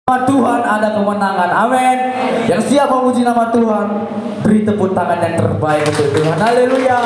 Nama Tuhan ada kemenangan, amin. Yang siap memuji nama Tuhan, beri tepuk tangan yang terbaik untuk Tuhan, haleluya.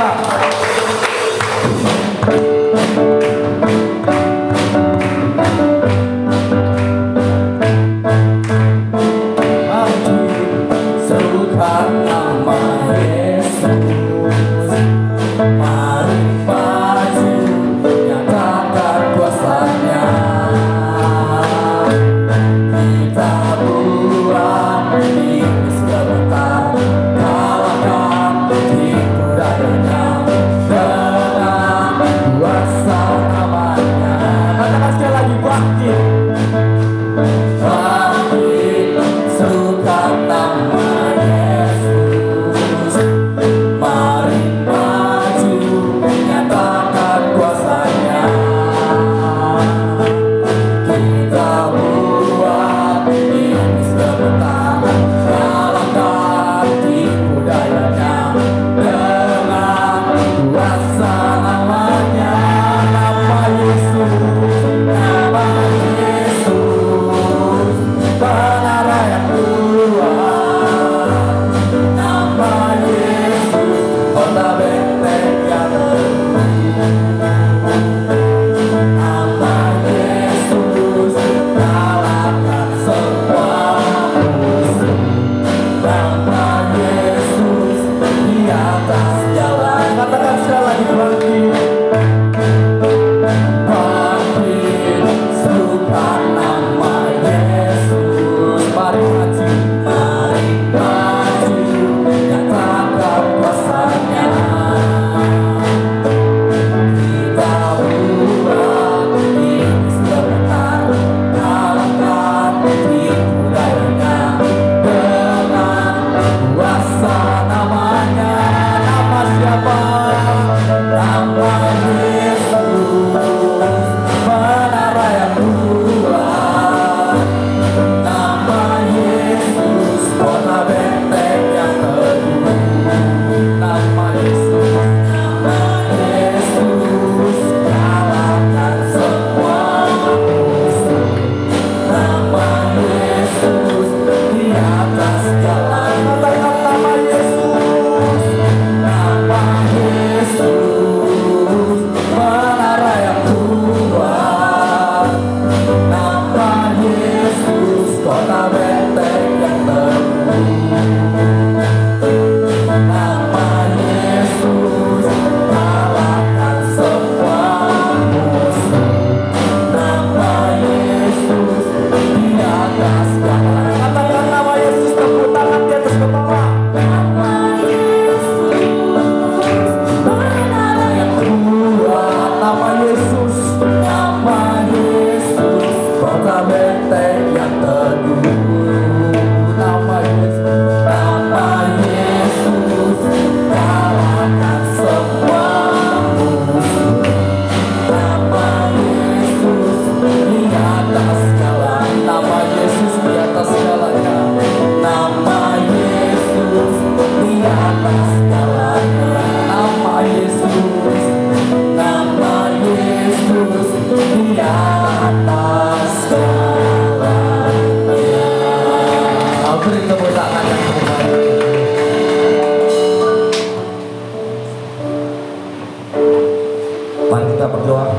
Mari kita berdoa.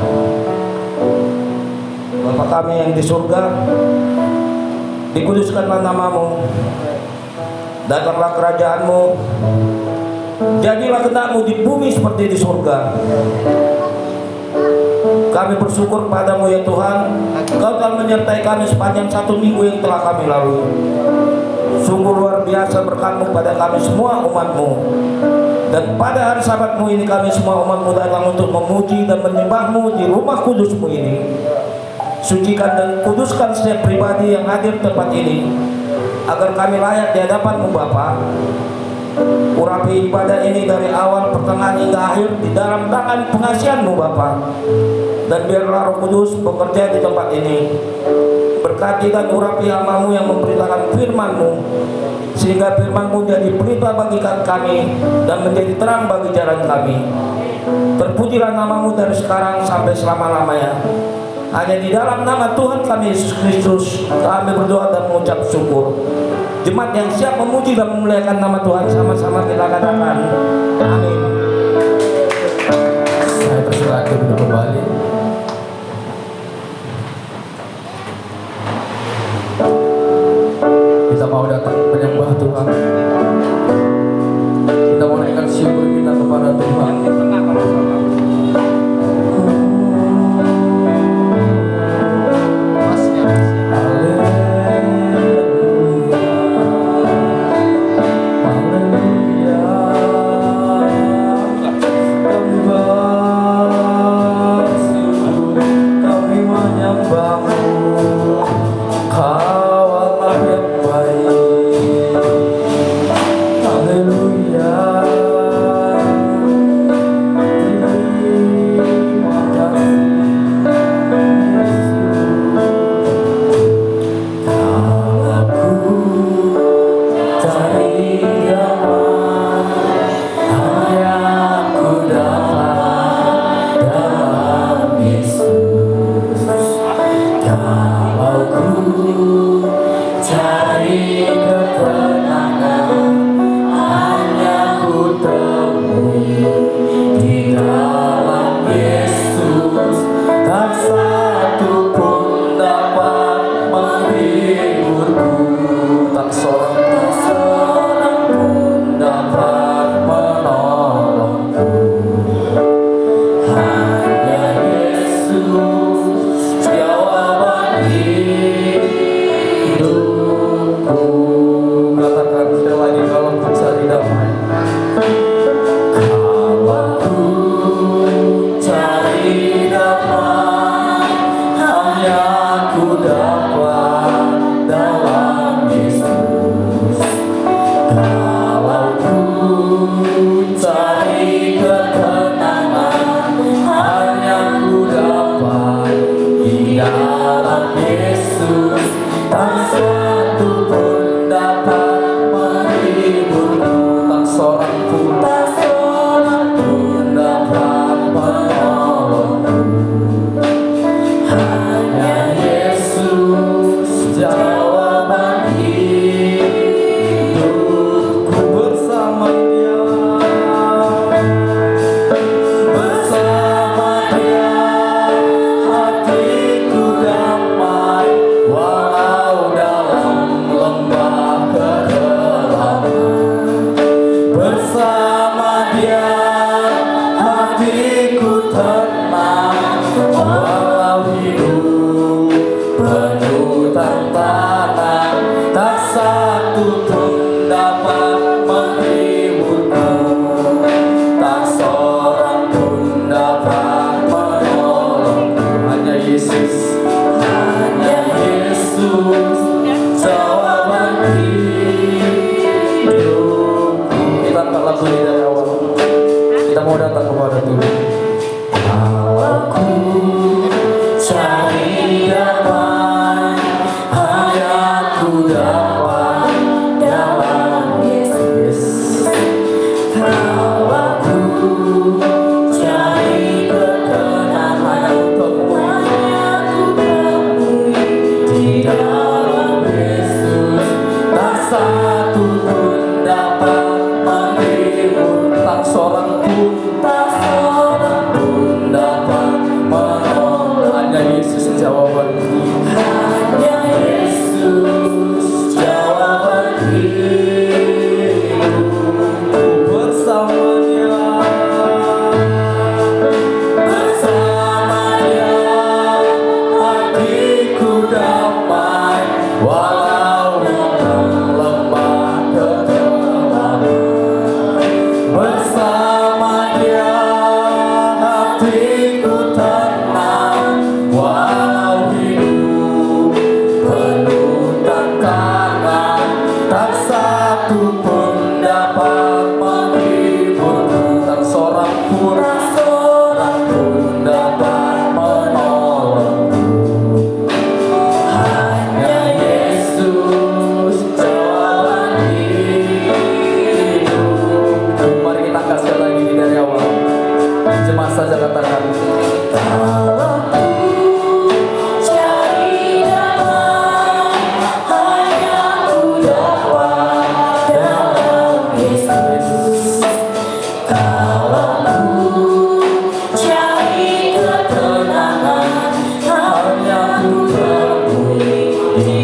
Bapa kami yang di surga, dikuduskanlah namamu, datanglah kerajaanmu, jadilah kehendak-mu di bumi seperti di surga. Kami bersyukur padamu ya Tuhan, Engkau telah menyertai kami sepanjang 1 minggu yang telah kami lalui. Sungguh luar biasa berkat-Mu pada kami semua umat-Mu. Dan pada hari Sabat-Mu ini kami semua umat-Mu datang untuk memuji dan menyembah-Mu di rumah kudus-Mu ini. Sucikan dan kuduskan setiap pribadi yang hadir di tempat ini, agar kami layak di hadapan-Mu Bapa. Urapi ibadah ini dari awal, pertengahan hingga akhir di dalam tangan pengasihan-Mu Bapa. Dan biarlah Roh Kudus bekerja di tempat ini. Berkati dan urapi hamba-Mu yang memberitakan firman-Mu, sehingga firman-Mu jadi pelita bagi kami dan menjadi terang bagi jalan kami. Terpujilah nama-Mu dari sekarang sampai selama-lamanya. Hanya di dalam nama Tuhan kami Yesus Kristus kami berdoa dan mengucap syukur. Jemaat yang siap memuji dan memuliakan nama Tuhan, sama-sama kita katakan amin. Saya persilakan untuk kembali. Kita mau datang menyembah Tuhan. Kita mau naikkan syukur kita kepada Tuhan. Walau lemah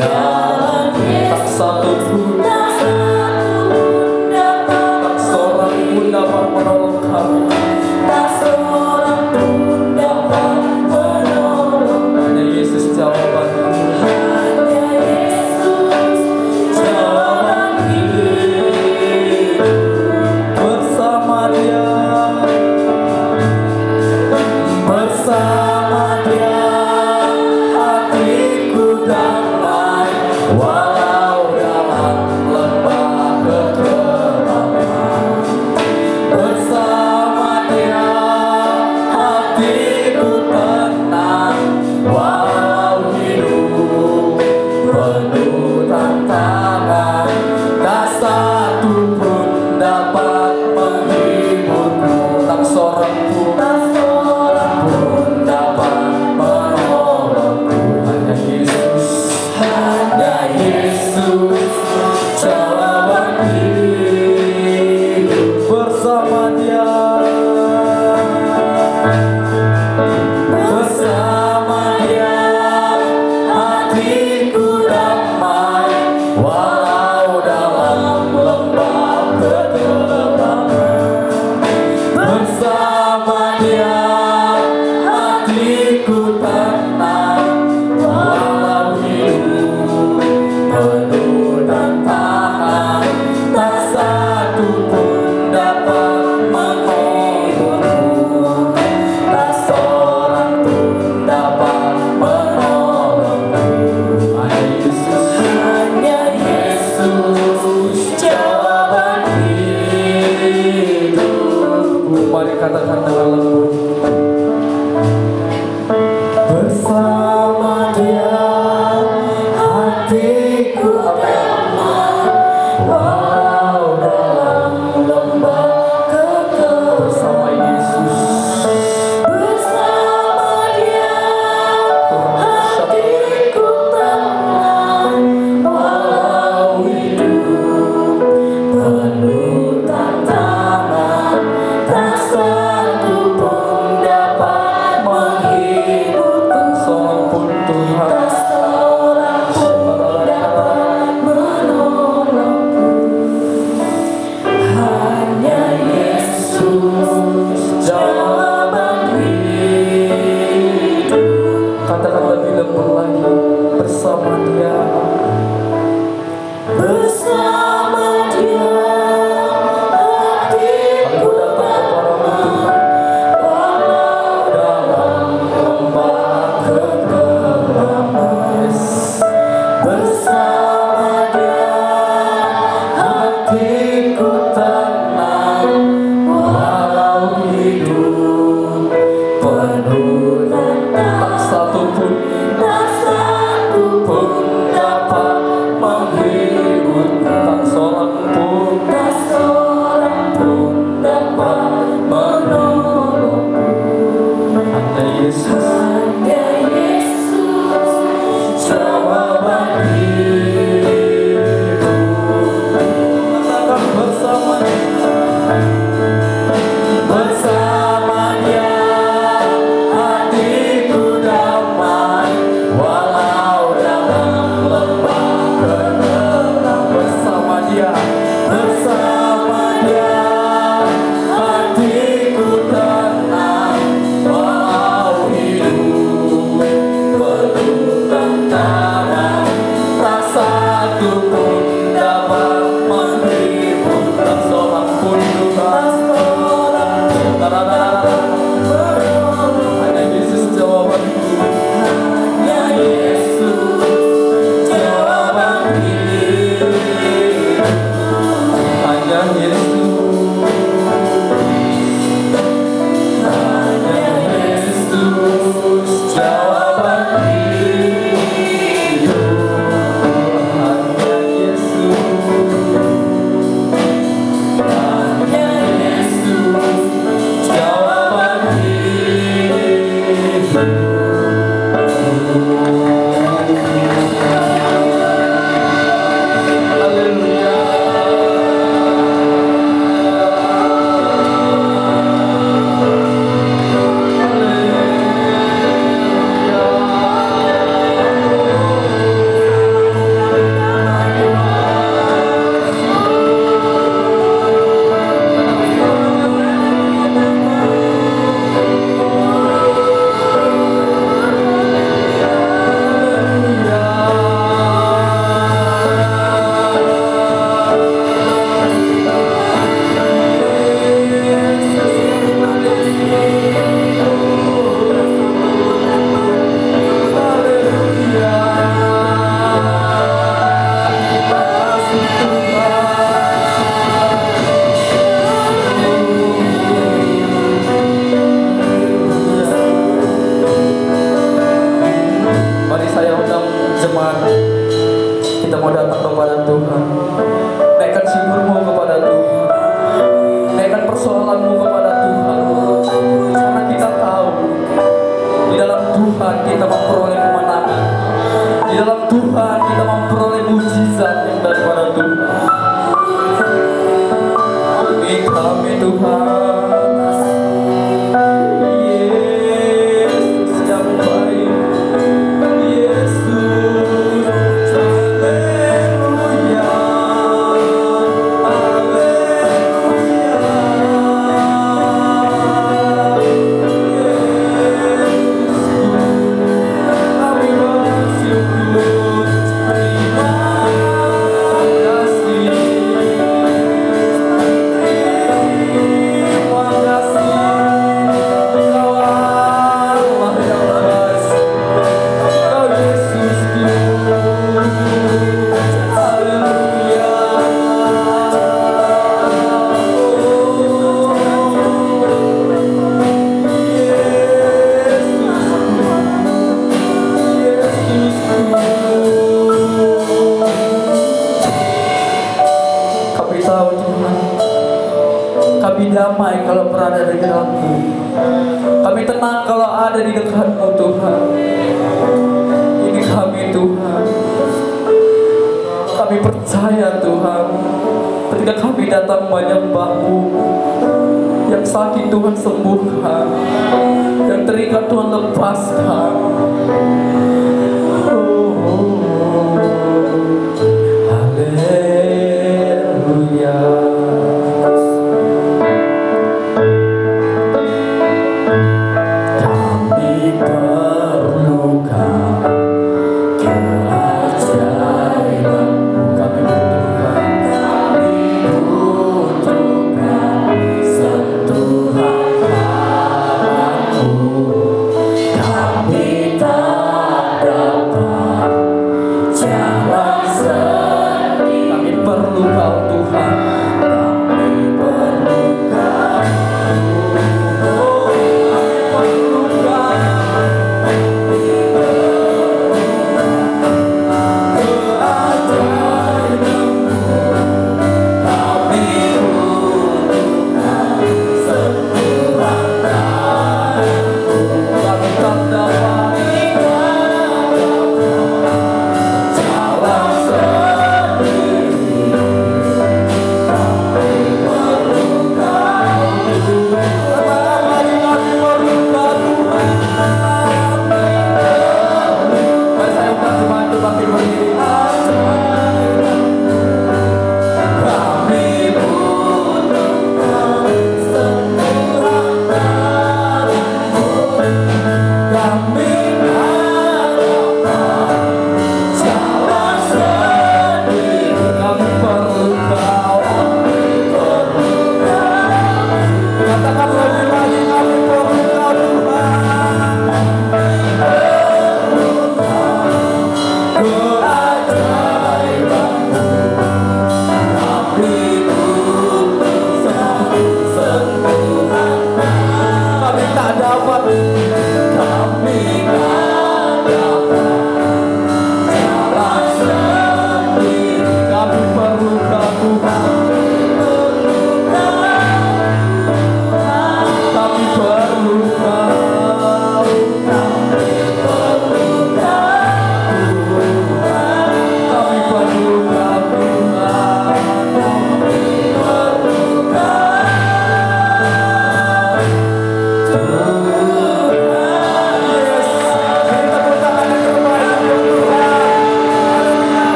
tak satu pun, tak seorang pun dapat menolong kami. Hanya Yesus jawabannya. Bersama Dia, bersama Dia hatiku damai, walau dalam lembah kegelapan. Bersama Dia hatiku tenang, walau hidup penuh tantangan. Tak satu pun dapat menghiburku, tak seorang pun dapat menolongku. Hanya Yesus, hanya Yesus jawaban hidup. Bersama Dia, bersama Dia hatiku damai, walau dalam lembah kegelapan. Bersama Dia hatiku tenang, walau hidup penuh tantangan. Tak satu pun dapat menolongku, tak seorang pun dapat menolongku. Hanya Yesus jawaban hidupku. Mari katakan dengan lembut. Bersama Dia hatiku damai, walau dalam lembah kegelapan. Bersama Yesus, Bersama Dia hatiku tenang, walau hidup penuh tantangan. Tak satu pun dapat menghiburku, seorang pun Tuhan. tak seorang pun dapat menolongku. Hanya Yesus jawaban hidup. Katakan lebih lembut lagi. Bersama Dia, Bersama Dia hatiku aku datang kepadamu Tuhan, walau dalam lembah kegelapan. Bersama Dia hatiku tenang, walau hidup penuh tak tantangan. satu pun Tak satu pun dapat menghiburku, tak seorang pun. tak seorang pun dapat menolongku. Hanya Yesus Hanya Yesus jawaban hidup. katakan bersama Bersama Dia hatiku damai, walau dalam lembah kegelapan. bersama Dia, Bersama Dia hatiku tenang, walau hidup penuh tantangan. tak satu pun dapat menghibur, tak seorang pun Tuhan. Hanya Yesus jawabanku, Hanya Yesus jawaban hidup. hanya Yesus, Hanya Yesus jawaban hidup. hanya Yesus. datang kepada Tuhan. Naikkan syukurmu kepada Tuhan. Naikkan persoalanmu kepada Tuhan. Karena kita tahu di dalam Tuhan kita memperoleh kemenangan. Di dalam Tuhan kita memperoleh mujizat yang daripada Tuhan. Kami Tuhan, Yesus yang baik, Yesus, haleluya, kami damai kalau berada di dalam-Mu. Kami tenang kalau ada di dekat-Mu Tuhan. Ini kami Tuhan. Kami percaya Tuhan, ketika kami datang menyembah-Mu, yang sakit Tuhan sembuhkan, yang terikat Tuhan lepaskan. Haleluya.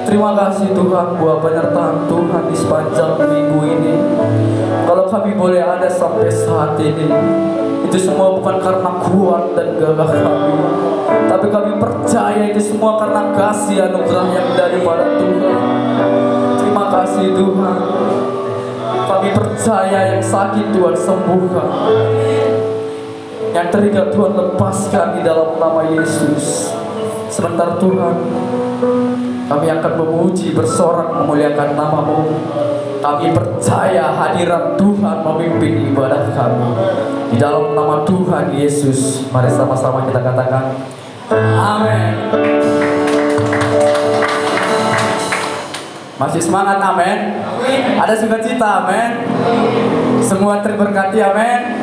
Terima kasih Tuhan buat penyertaan Tuhan di sepanjang minggu ini. Kalau kami boleh ada sampai saat ini, itu semua bukan karena kuat dan gagah kami, tapi kami percaya itu semua karena kasih anugerah yang daripada Tuhan. Terima kasih Tuhan. Kami percaya yang sakit Tuhan sembuhkan, yang terikat Tuhan lepaskan di dalam nama Yesus. Sebentar Tuhan, kami akan memuji, bersorak, memuliakan nama-Mu. Kami percaya hadirat Tuhan memimpin ibadah kami. Di dalam nama Tuhan Yesus, mari sama-sama kita katakan amin. Masih semangat, amin. Ada sukacita, amin. Semua terberkati, amin.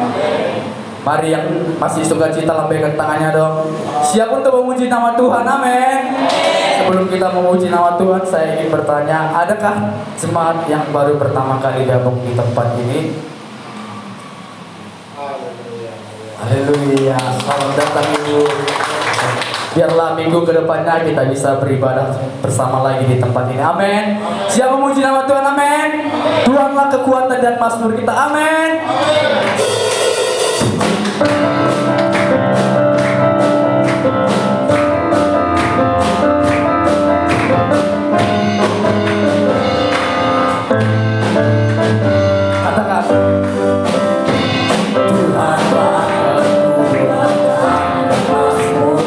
Mari yang masih sukacita lambaikan tangannya dong. Siap untuk memuji nama Tuhan, amin. Sebelum kita memuji nama Tuhan, saya ingin bertanya, adakah jemaat yang baru pertama kali gabung di tempat ini? Haleluya, selamat datang Ibu. Biarlah minggu kedepannya kita bisa beribadah bersama lagi di tempat ini, amin. Siap memuji nama Tuhan, amin. Tuhanlah kekuatan dan mazmur kita, amin. Katakan Tuhanlah kekuatan dan mazmur.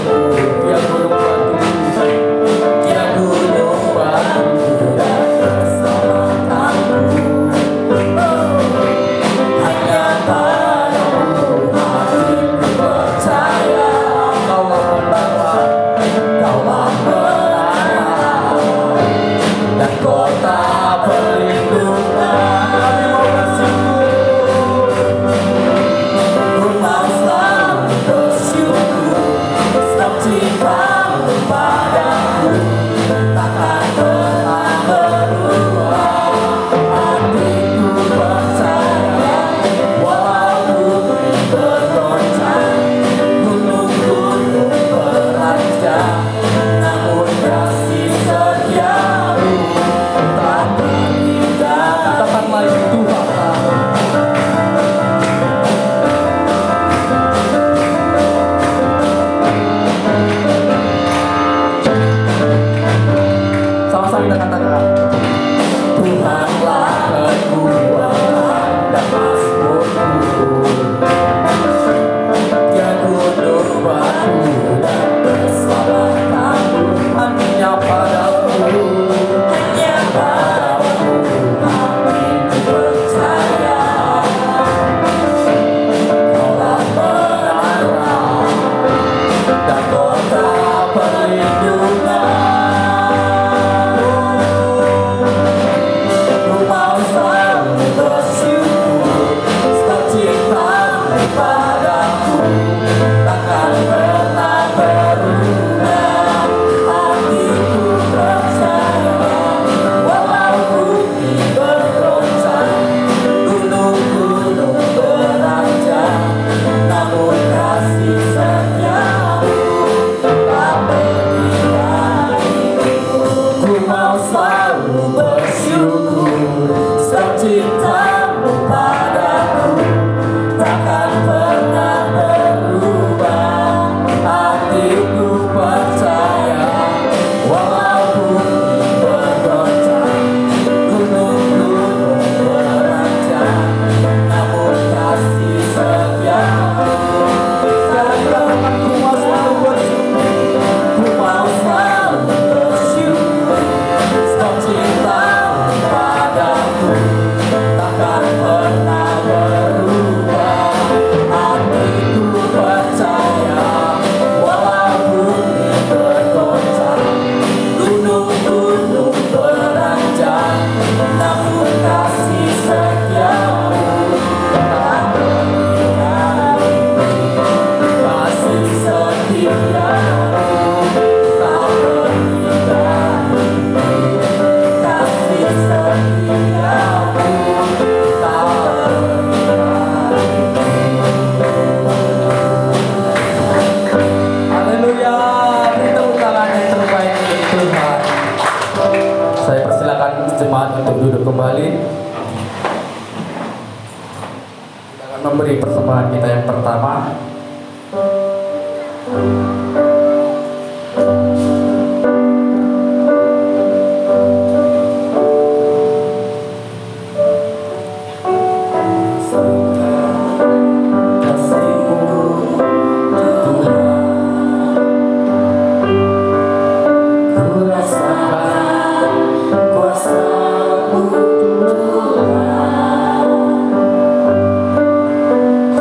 Tiap gunung batu dan keselamatanku. Hanya padamu hatiku percaya. Kaulah penolong, Kaulah penolong dan kota perlindungan. Kami mau bersyukur, ku mau selalu bersyukur. Sebab cinta-Mu padaku takkan pernah berubah. Hatiku percaya, walau bumi bergoncang, gunung-gunung beranjak, namun kasih setia-Mu tak tinggal. Katakan lagi Tuhan. persembahan kita yang pertama.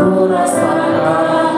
Ku rasakan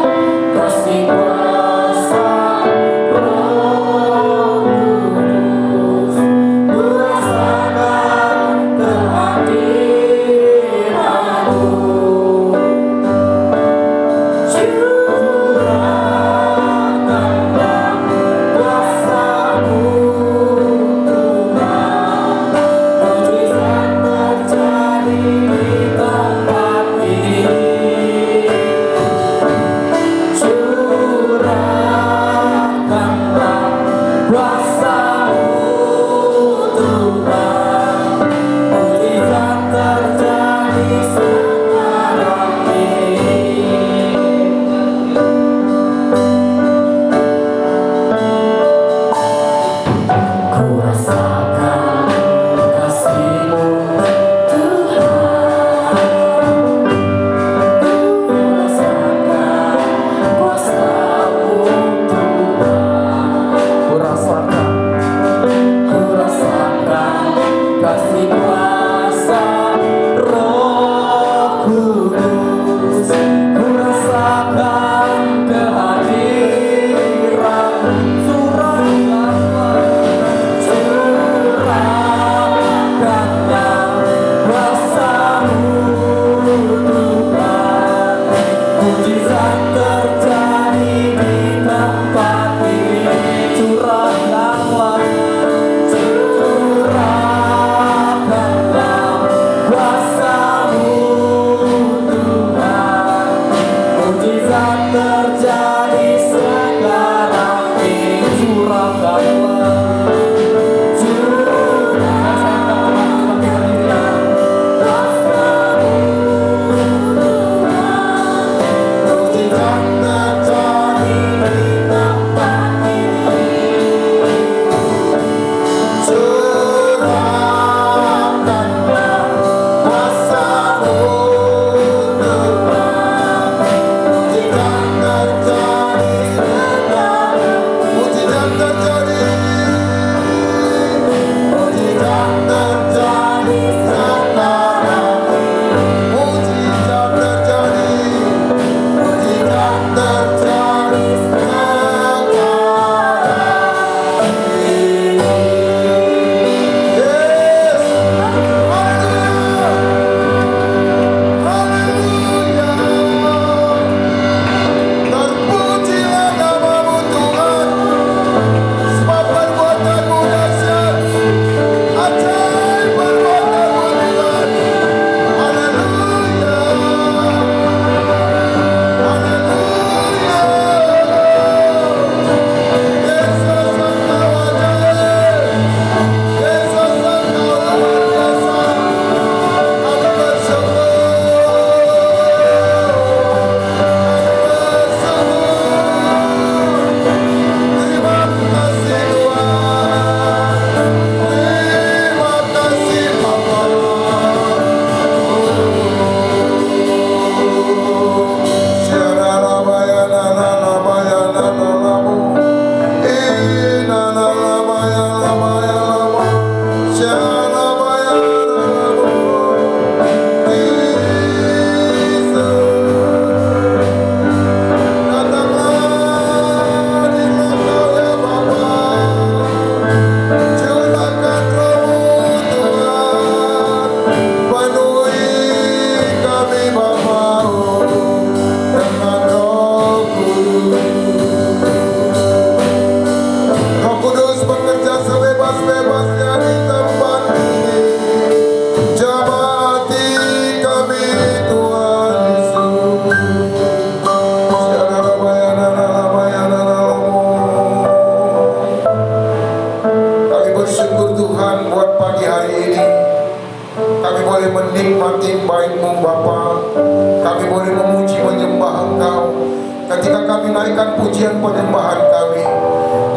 pujian penyembahan kami.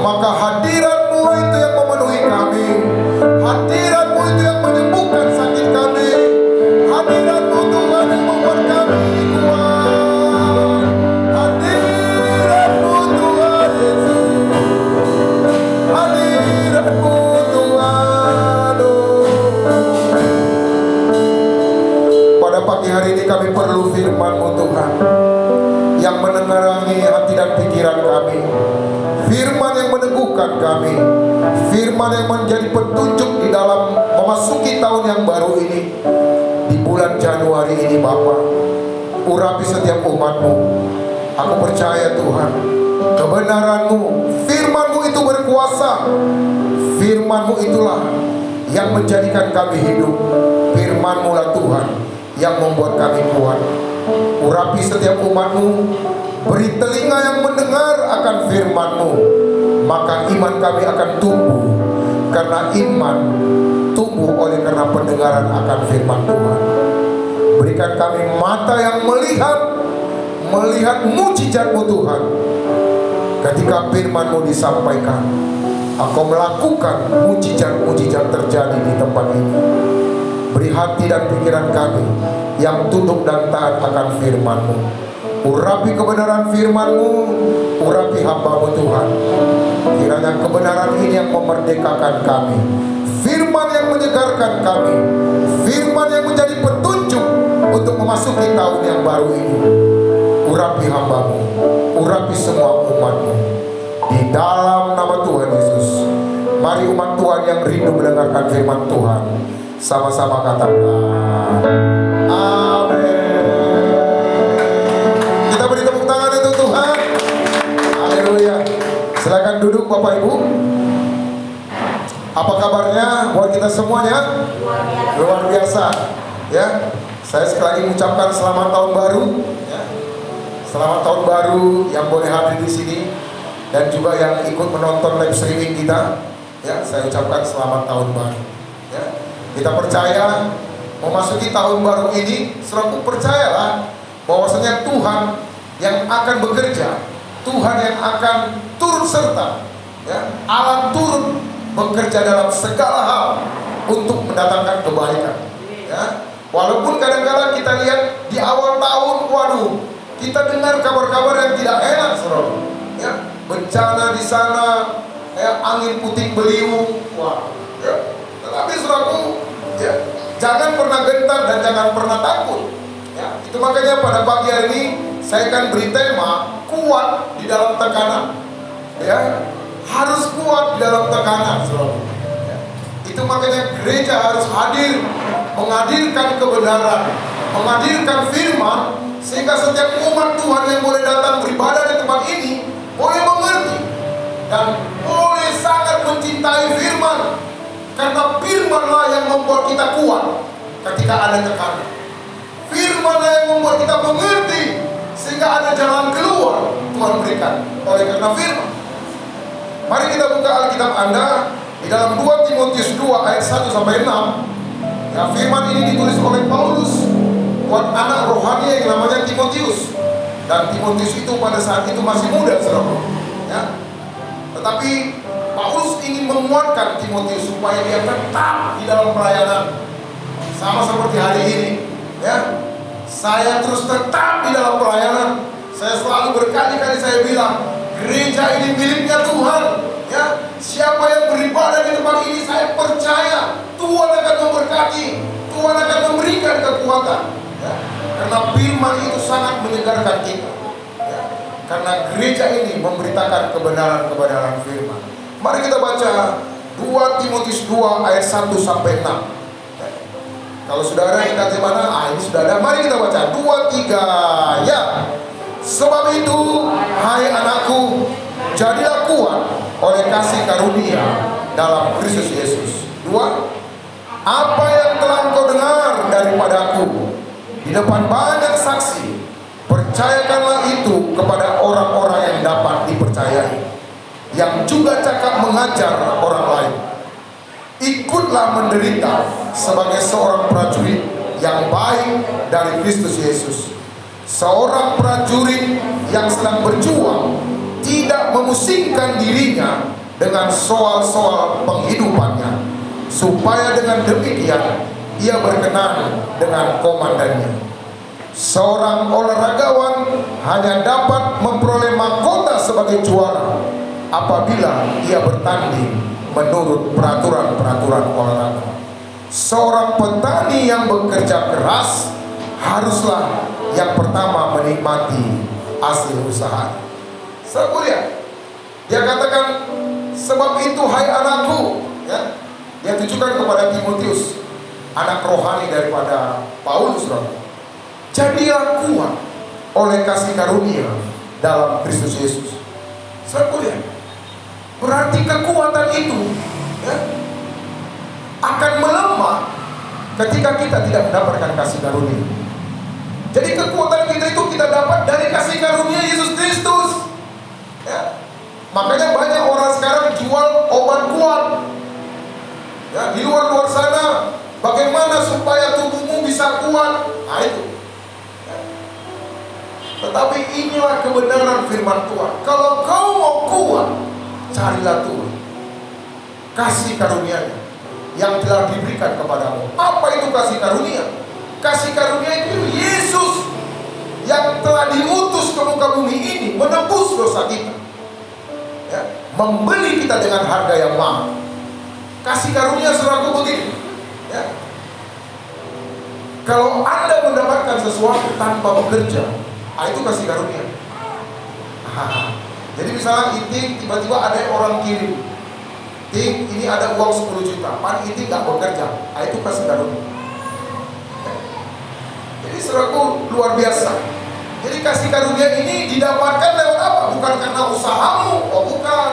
Maka hadirat-Mu itu yang memenuhi kami, hadirat-Mu itu yang menyembuhkan sakit kami, hadirat-Mu Tuhan yang membuat kami kuat, hadirat-Mu Tuhan Yesus, hadirat-Mu Tuhan. Pada pagi hari ini kami perlu firman-Mu Tuhan yang menerangi hati dan pikiran kami, firman yang meneguhkan kami, firman yang menjadi petunjuk di dalam memasuki tahun yang baru ini. Di bulan Januari ini Bapa, urapi setiap umat-Mu. Aku percaya Tuhan, kebenaran-Mu, firman-Mu itu berkuasa, firman-Mu itulah yang menjadikan kami hidup, firman-Mu lah Tuhan yang membuat kami kuat. Urapi setiap umat-Mu, beri telinga yang mendengar akan firman-Mu, maka iman kami akan tumbuh, karena iman tumbuh oleh karena pendengaran akan firman Tuhan. Berikan kami mata yang melihat mujizat-Mu Tuhan. Ketika firman-Mu disampaikan, Engkau melakukan mujizat-mujizat terjadi di tempat ini. Beri hati dan pikiran kami yang tunduk dan taat akan firman-Mu. Urapi kebenaran firman-Mu, urapi hamba-Mu Tuhan. Kiranya kebenaran ini yang memerdekakan kami, firman yang menyegarkan kami, firman yang menjadi petunjuk untuk memasuki tahun yang baru ini. Urapi hamba-Mu, urapi semua umat-Mu, di dalam nama Tuhan Yesus. Mari umat Tuhan yang rindu mendengarkan firman Tuhan, sama-sama katakan amin. Kita beri tepuk tangan untuk Tuhan. Haleluya. Silakan duduk Bapak Ibu. Apa kabarnya buat kita semuanya? Luar biasa. Ya, saya sekali lagi mengucapkan selamat tahun baru. Ya. Selamat tahun baru yang boleh hadir di sini dan juga yang ikut menonton live streaming kita. Ya, saya ucapkan selamat tahun baru. Ya. Kita percaya memasuki tahun baru ini, selalu percayalah bahwasanya Tuhan yang akan bekerja, Tuhan yang akan turut serta, ya, Allah turut bekerja dalam segala hal untuk mendatangkan kebaikan. Ya. Walaupun kadang-kadang kita lihat di awal tahun, waduh, kita dengar kabar-kabar yang tidak enak, saudara. Ya, bencana di sana, ya, angin puting beliung, wah. Ya. Tetapi saudaraku, ya, jangan pernah gentar dan jangan pernah takut. Ya, itu makanya pada pagi hari ini saya akan beri tema kuat di dalam tekanan. Ya, harus kuat di dalam tekanan, saudara. Ya, itu makanya gereja harus hadir, menghadirkan kebenaran, menghadirkan firman, sehingga setiap umat Tuhan yang boleh datang beribadah di tempat ini boleh mengerti dan boleh sangat mencintai firman. Karena firmanlah yang membuat kita kuat ketika ada tekanan. Firmanlah yang membuat kita mengerti sehingga ada jalan keluar Tuhan berikan oleh karena firman. Mari kita buka Alkitab Anda di dalam 2 Timotius 2 ayat 1 sampai 6. Ya, firman ini ditulis oleh Paulus buat anak rohani yang namanya Timotius. Dan Timotius itu pada saat itu masih muda, saudara. Ya. Tetapi Paulus ingin menguatkan Timotius supaya dia tetap di dalam pelayanan, sama seperti hari ini. Ya, saya terus tetap di dalam pelayanan. Saya selalu berkali-kali saya bilang, gereja ini miliknya Tuhan. Ya, siapa yang beribadah di tempat ini, saya percaya Tuhan akan memberkati, Tuhan akan memberikan kekuatan. Ya, karena firman itu sangat menyegarkan kita. Ya, karena gereja ini memberitakan kebenaran-kebenaran firman. Mari kita baca 2 Timotius 2 ayat 1 sampai 6. Ya. Kalau sudah ada yang kata mana? Ini sudah ada. Mari kita baca 2, 3. Ya. Sebab itu, hai anakku, jadilah kuat oleh kasih karunia dalam Kristus Yesus. 2. Apa yang telah engkau dengar daripadaku di depan banyak saksi, percayakanlah itu kepada orang-orang yang dapat dipercayai, yang juga cakap mengajar orang lain. Ikutlah menderita sebagai seorang prajurit yang baik dari Kristus Yesus. Seorang prajurit yang sedang berjuang tidak memusingkan dirinya dengan soal-soal penghidupannya, supaya dengan demikian ia berkenan dengan komandannya. Seorang olahragawan hanya dapat memperoleh mahkota sebagai juara apabila ia bertanding menurut peraturan-peraturan olahraga. Seorang petani yang bekerja keras haruslah yang pertama menikmati hasil usaha. Saudara lihat, dia katakan, sebab itu hai anakku, ya, dia tujukan kepada Timotius, anak rohani daripada Paulus, jadilah kuat oleh kasih karunia dalam Kristus Yesus. Saudara lihat, berarti kekuatan itu, ya, akan melemah ketika kita tidak mendapatkan kasih karunia. Jadi kekuatan kita itu kita dapat dari kasih karunia Yesus Kristus, ya. Makanya banyak orang sekarang jual obat kuat, ya, di luar sana. Bagaimana supaya tubuhmu bisa kuat? Nah itu, ya. Tetapi inilah kebenaran firman Tuhan. Kalau kau mau kuat, carilah Tuhan, kasih karunia-Nya yang telah diberikan kepadamu. Apa itu kasih karunia? Kasih karunia itu Yesus yang telah diutus ke muka bumi ini menebus dosa kita, ya, membeli kita dengan harga yang mahal. Kasih karunia saudaraku begini, ya. Kalau Anda mendapatkan sesuatu tanpa bekerja, itu kasih karunia. Jadi misalnya Iting tiba-tiba ada orang kirim, Ting, ini ada uang 10 juta, Pan Iting gak bekerja, itu kasih karunia. Jadi saudaraku luar biasa. Jadi kasih karunia ini didapatkan lewat apa? Bukan karena usahamu, oh bukan.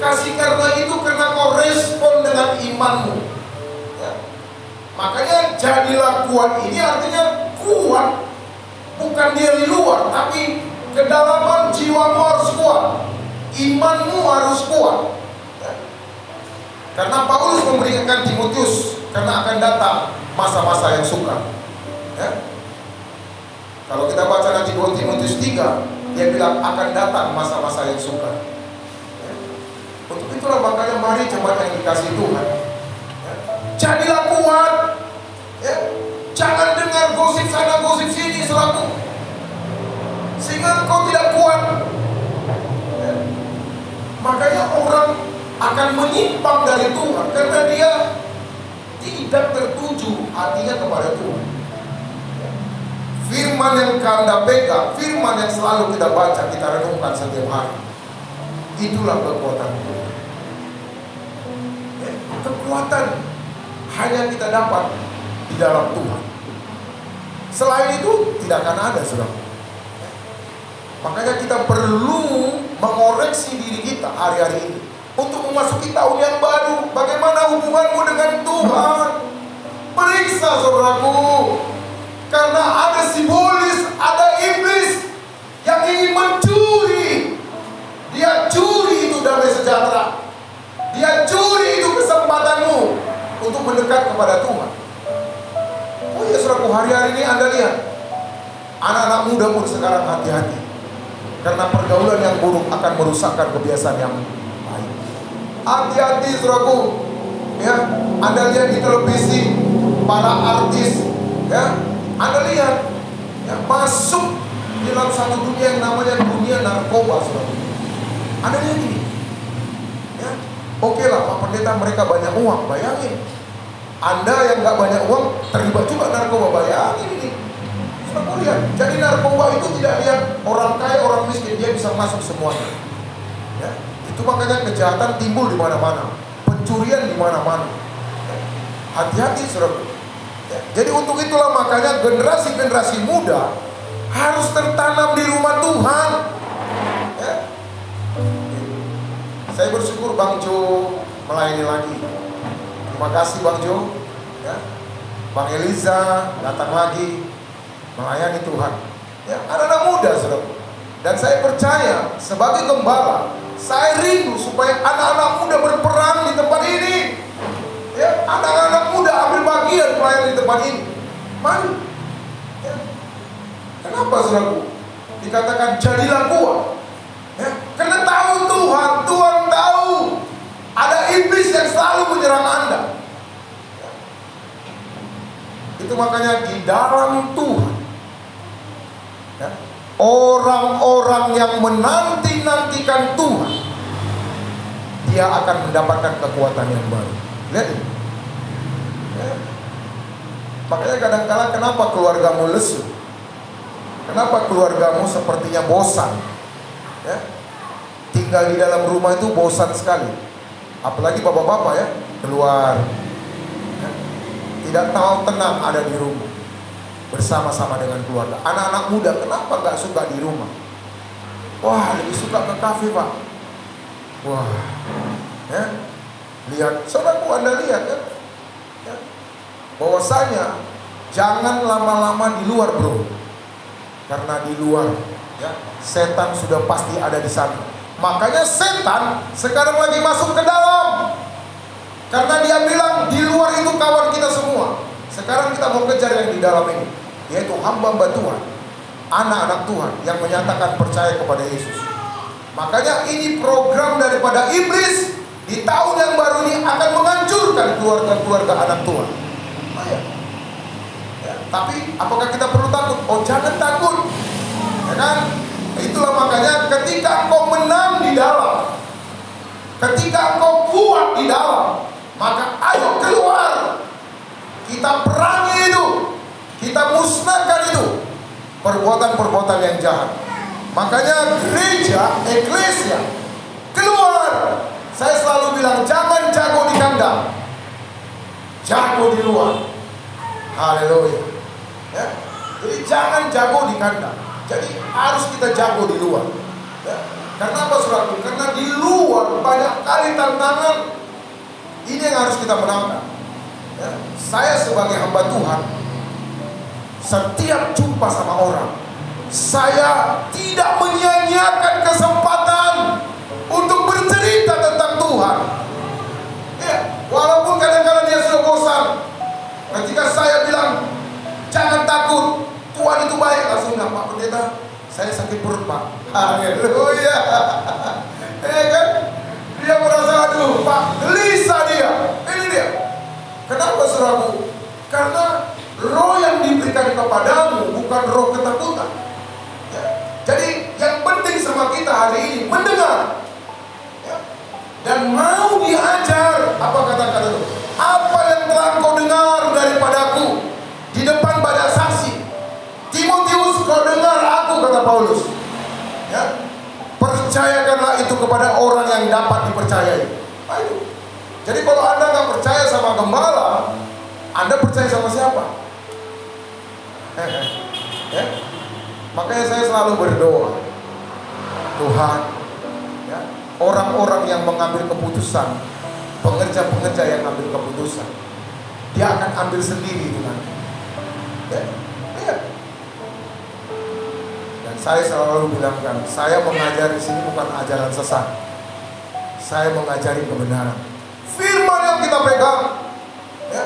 Kasih karunia itu karena kau respon dengan imanmu, ya. Makanya jadilah kuat ini artinya kuat, bukan dari luar, tapi kedalaman jiwamu harus kuat, imanmu harus kuat, ya. Karena Paulus memberikan Timotius, karena akan datang masa-masa yang sukar, ya. Kalau kita baca nanti 2 Timotius 3, dia bilang akan datang masa-masa yang sukar, ya. Untuk itulah makanya mari jemaat yang dikasih Tuhan, ya, jadilah kuat, ya. Jangan dengar gosip sana gosip sini selaku, sehingga engkau tidak kuat, ya. Makanya orang akan menyimpang dari Tuhan karena dia tidak tertuju hatinya kepada Tuhan. Firman yang Anda pegang, firman yang selalu kita baca, kita renungkan setiap hari, itulah kekuatan Tuhan, ya. Kekuatan hanya kita dapat di dalam Tuhan. Selain itu tidak akan ada, saudara. Makanya kita perlu mengoreksi diri kita hari-hari ini untuk memasuki tahun yang baru. Bagaimana hubunganmu dengan Tuhan? Periksa saudaraku, karena ada simbolis, ada iblis yang ingin mencuri. Dia curi itu damai sejahtera, dia curi itu kesempatanmu untuk mendekat kepada Tuhan. Oh ya saudaraku, hari-hari ini Anda lihat anak-anak muda pun sekarang hati-hati, karena pergaulan yang buruk akan merusakkan kebiasaan yang baik. Hati-hati saudaraku, ya. Anda lihat di televisi para artis, ya, Anda lihat, ya, masuk di dalam satu dunia yang namanya dunia narkoba, saudaraku. Anda lihat ini, ya. Oke lah Pak Pendeta, mereka banyak uang, bayangin Anda yang gak banyak uang terlibat juga narkoba, bayangin ini. Saudara lihat, jadi narkoba itu tidak lihat orang kaya, orang miskin, dia bisa masuk semuanya, ya. Itu makanya kejahatan timbul di mana-mana, pencurian di mana-mana, ya. Hati-hati saudara, ya. Jadi untuk itulah makanya generasi-generasi muda harus tertanam di rumah Tuhan, ya. Saya bersyukur Bang Jo melayani lagi. Terima kasih Bang Jo, ya. Bang Eliza datang lagi melayani Tuhan, ya. Anak-anak muda saudara. Dan saya percaya sebagai gembala, saya rindu supaya anak-anak muda berperan di tempat ini, ya. Anak-anak muda ambil bagian pelayanan di tempat ini. Mari, ya. Kenapa saudaraku? Dikatakan jadilah kuat, Ya, karena tahu Tuhan, Tuhan tahu ada iblis yang selalu menyerang Anda. Itu makanya di dalam Tuhan, ya, orang-orang yang menanti-nantikan Tuhan, dia akan mendapatkan kekuatan yang baru. Lihat ini. Ya. Makanya kadang-kadang kenapa keluargamu lesu? Kenapa keluargamu sepertinya bosan? Ya. Tinggal di dalam rumah itu bosan sekali. Apalagi bapak-bapak ya, keluar. Ya. Tidak tahu tenang ada di rumah bersama-sama dengan keluarga. Anak-anak muda kenapa gak suka di rumah? Wah, lebih suka ke kafe, Pak. Wah, ya. Lihat, saudaraku, Anda lihat kan? Ya. Bahwasanya jangan lama-lama di luar, bro. Karena di luar, ya, setan sudah pasti ada di sana. Makanya setan sekarang lagi masuk ke dalam. Karena dia bilang di luar itu kawan kita semua. Sekarang kita mau kejar yang di dalam ini, yaitu hamba-hamba Tuhan, anak-anak Tuhan yang menyatakan percaya kepada Yesus. Makanya ini program daripada iblis di tahun yang baru ini akan menghancurkan keluarga-keluarga anak Tuhan. Oh ya. Ya, tapi apakah kita perlu takut? Oh, jangan takut. Ya kan? Itulah makanya ketika engkau menang di dalam, ketika engkau kuat di dalam, maka ayo keluar. Kita perangi itu, kita musnahkan itu perbuatan-perbuatan yang jahat. Makanya gereja, eklesia keluar. Saya selalu bilang jangan jago di kandang, jago di luar. Haleluya. Ya. Jadi jangan jago di kandang. Jadi harus kita jago di luar. Ya. Karena apa, saudaraku? Karena di luar banyak kali tantangan. Ini yang harus kita menangkan. Ya. Saya sebagai hamba Tuhan, setiap jumpa sama orang, saya tidak menyia-nyiakan kesempatan untuk bercerita tentang Tuhan. Ya, walaupun kadang-kadang dia sudah bosan. Ketika saya bilang jangan takut, Tuhan itu baik, langsung bilang, Pak Pendeta, saya sakit perut, Pak. Haleluya. Ya kan? Dia merasa, aduh Pak, gelisah dia. Ini dia. Kenapa, saudaraku? Karena roh yang diberikan kepadamu bukan roh ketakutan. Ya. Jadi yang penting sama kita hari ini mendengar, ya, dan mau diajar. Apa kata-kata itu? Apa yang telah kau dengar daripadaku di depan banyak saksi. Timotius, kau dengar aku, kata Paulus. Ya. Percayakanlah itu kepada orang yang dapat dipercayai. Ayo. Jadi kalau Anda nggak percaya sama gembala, Anda percaya sama siapa? Ya. Makanya saya selalu berdoa, Tuhan, ya, orang-orang yang mengambil keputusan, pengerja-pengerja yang ambil keputusan, dia akan ambil sendiri itu nanti. Ya. Ya. Dan saya selalu bilangkan, saya mengajari sini bukan ajaran sesat, saya mengajari kebenaran. Firman yang kita pegang, ya,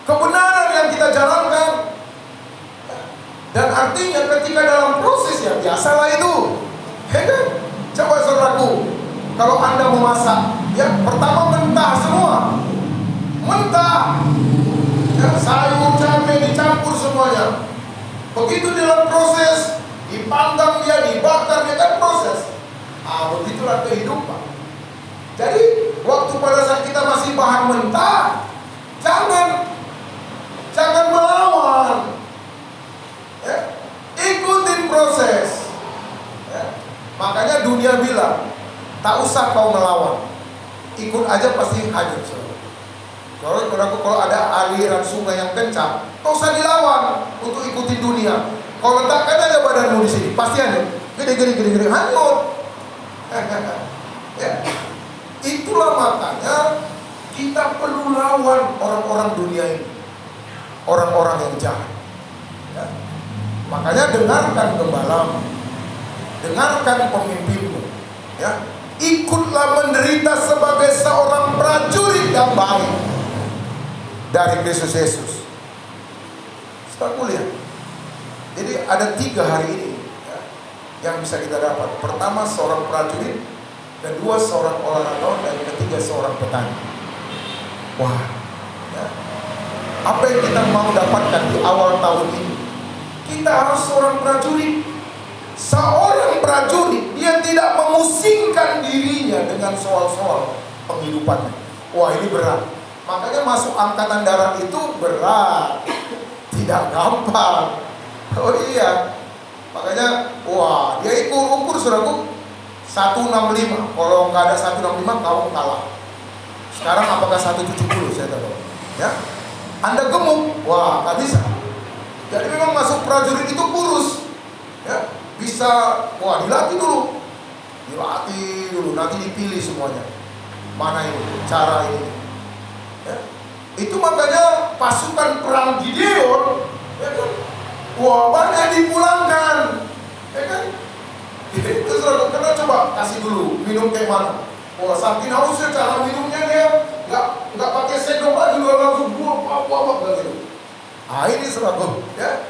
kebenaran yang kita jalankan. Dan artinya ketika dalam proses ya biasalah itu. Ya kan? Coba saudaraku, kalau Anda memasak, ya pertama mentah semua. Mentah. Ya, sayur, cabai dicampur semuanya. Begitu dalam proses, dipanggang dia, dibakar, dia kan proses. Begitulah kehidupan. Jadi waktu pada saat kita masih bahan mentah, jangan melawan. Ya, ikutin proses. Ya. Makanya dunia bilang, tak usah kau melawan, ikut aja pasti hanyut. Kalau ada aliran sungai yang kencang, tak usah dilawan untuk ikuti dunia. Kalau letakkan aja badanmu di sini, pasti hanyut. Gede, hanyut. Ya. Itulah makanya kita perlu lawan orang-orang dunia ini, orang-orang yang jahat. Ya. Makanya dengarkan gembalamu, dengarkan pemimpinmu, ya. Ikutlah menderita sebagai seorang prajurit yang baik dari Kristus Yesus. Setelah kuliah, jadi ada 3 hari ini, ya. yang bisa kita dapat. Pertama seorang prajurit, kedua seorang olahragawan, dan ketiga seorang petani. Wah, ya. Apa yang kita mau dapatkan di awal tahun ini? Kita harus seorang prajurit. Seorang prajurit, dia tidak memusingkan dirinya dengan soal-soal penghidupannya. Wah, ini berat. Makanya masuk angkatan darat itu berat, tidak gampang. Oh iya, makanya wah, dia ukur saudaraku 165. Kalau nggak ada 165 kamu kalah. Sekarang apakah 170 saya tahu, ya? Anda gemuk, wah nggak bisa. Jadi memang masuk prajurit itu kurus, ya, bisa, wah dilatih dulu, nanti dipilih semuanya. Mana ini, cara ini, ya. Itu makanya pasukan perang Gideon, ya kan? Wah banyak dipulangkan, ya kan? Itu saudara, karena coba kasih dulu minum kayak mana. Wah saking hausnya cara minumnya dia nggak pakai sendok lagi, dia langsung buah gitu. Ah ini saudara, ya.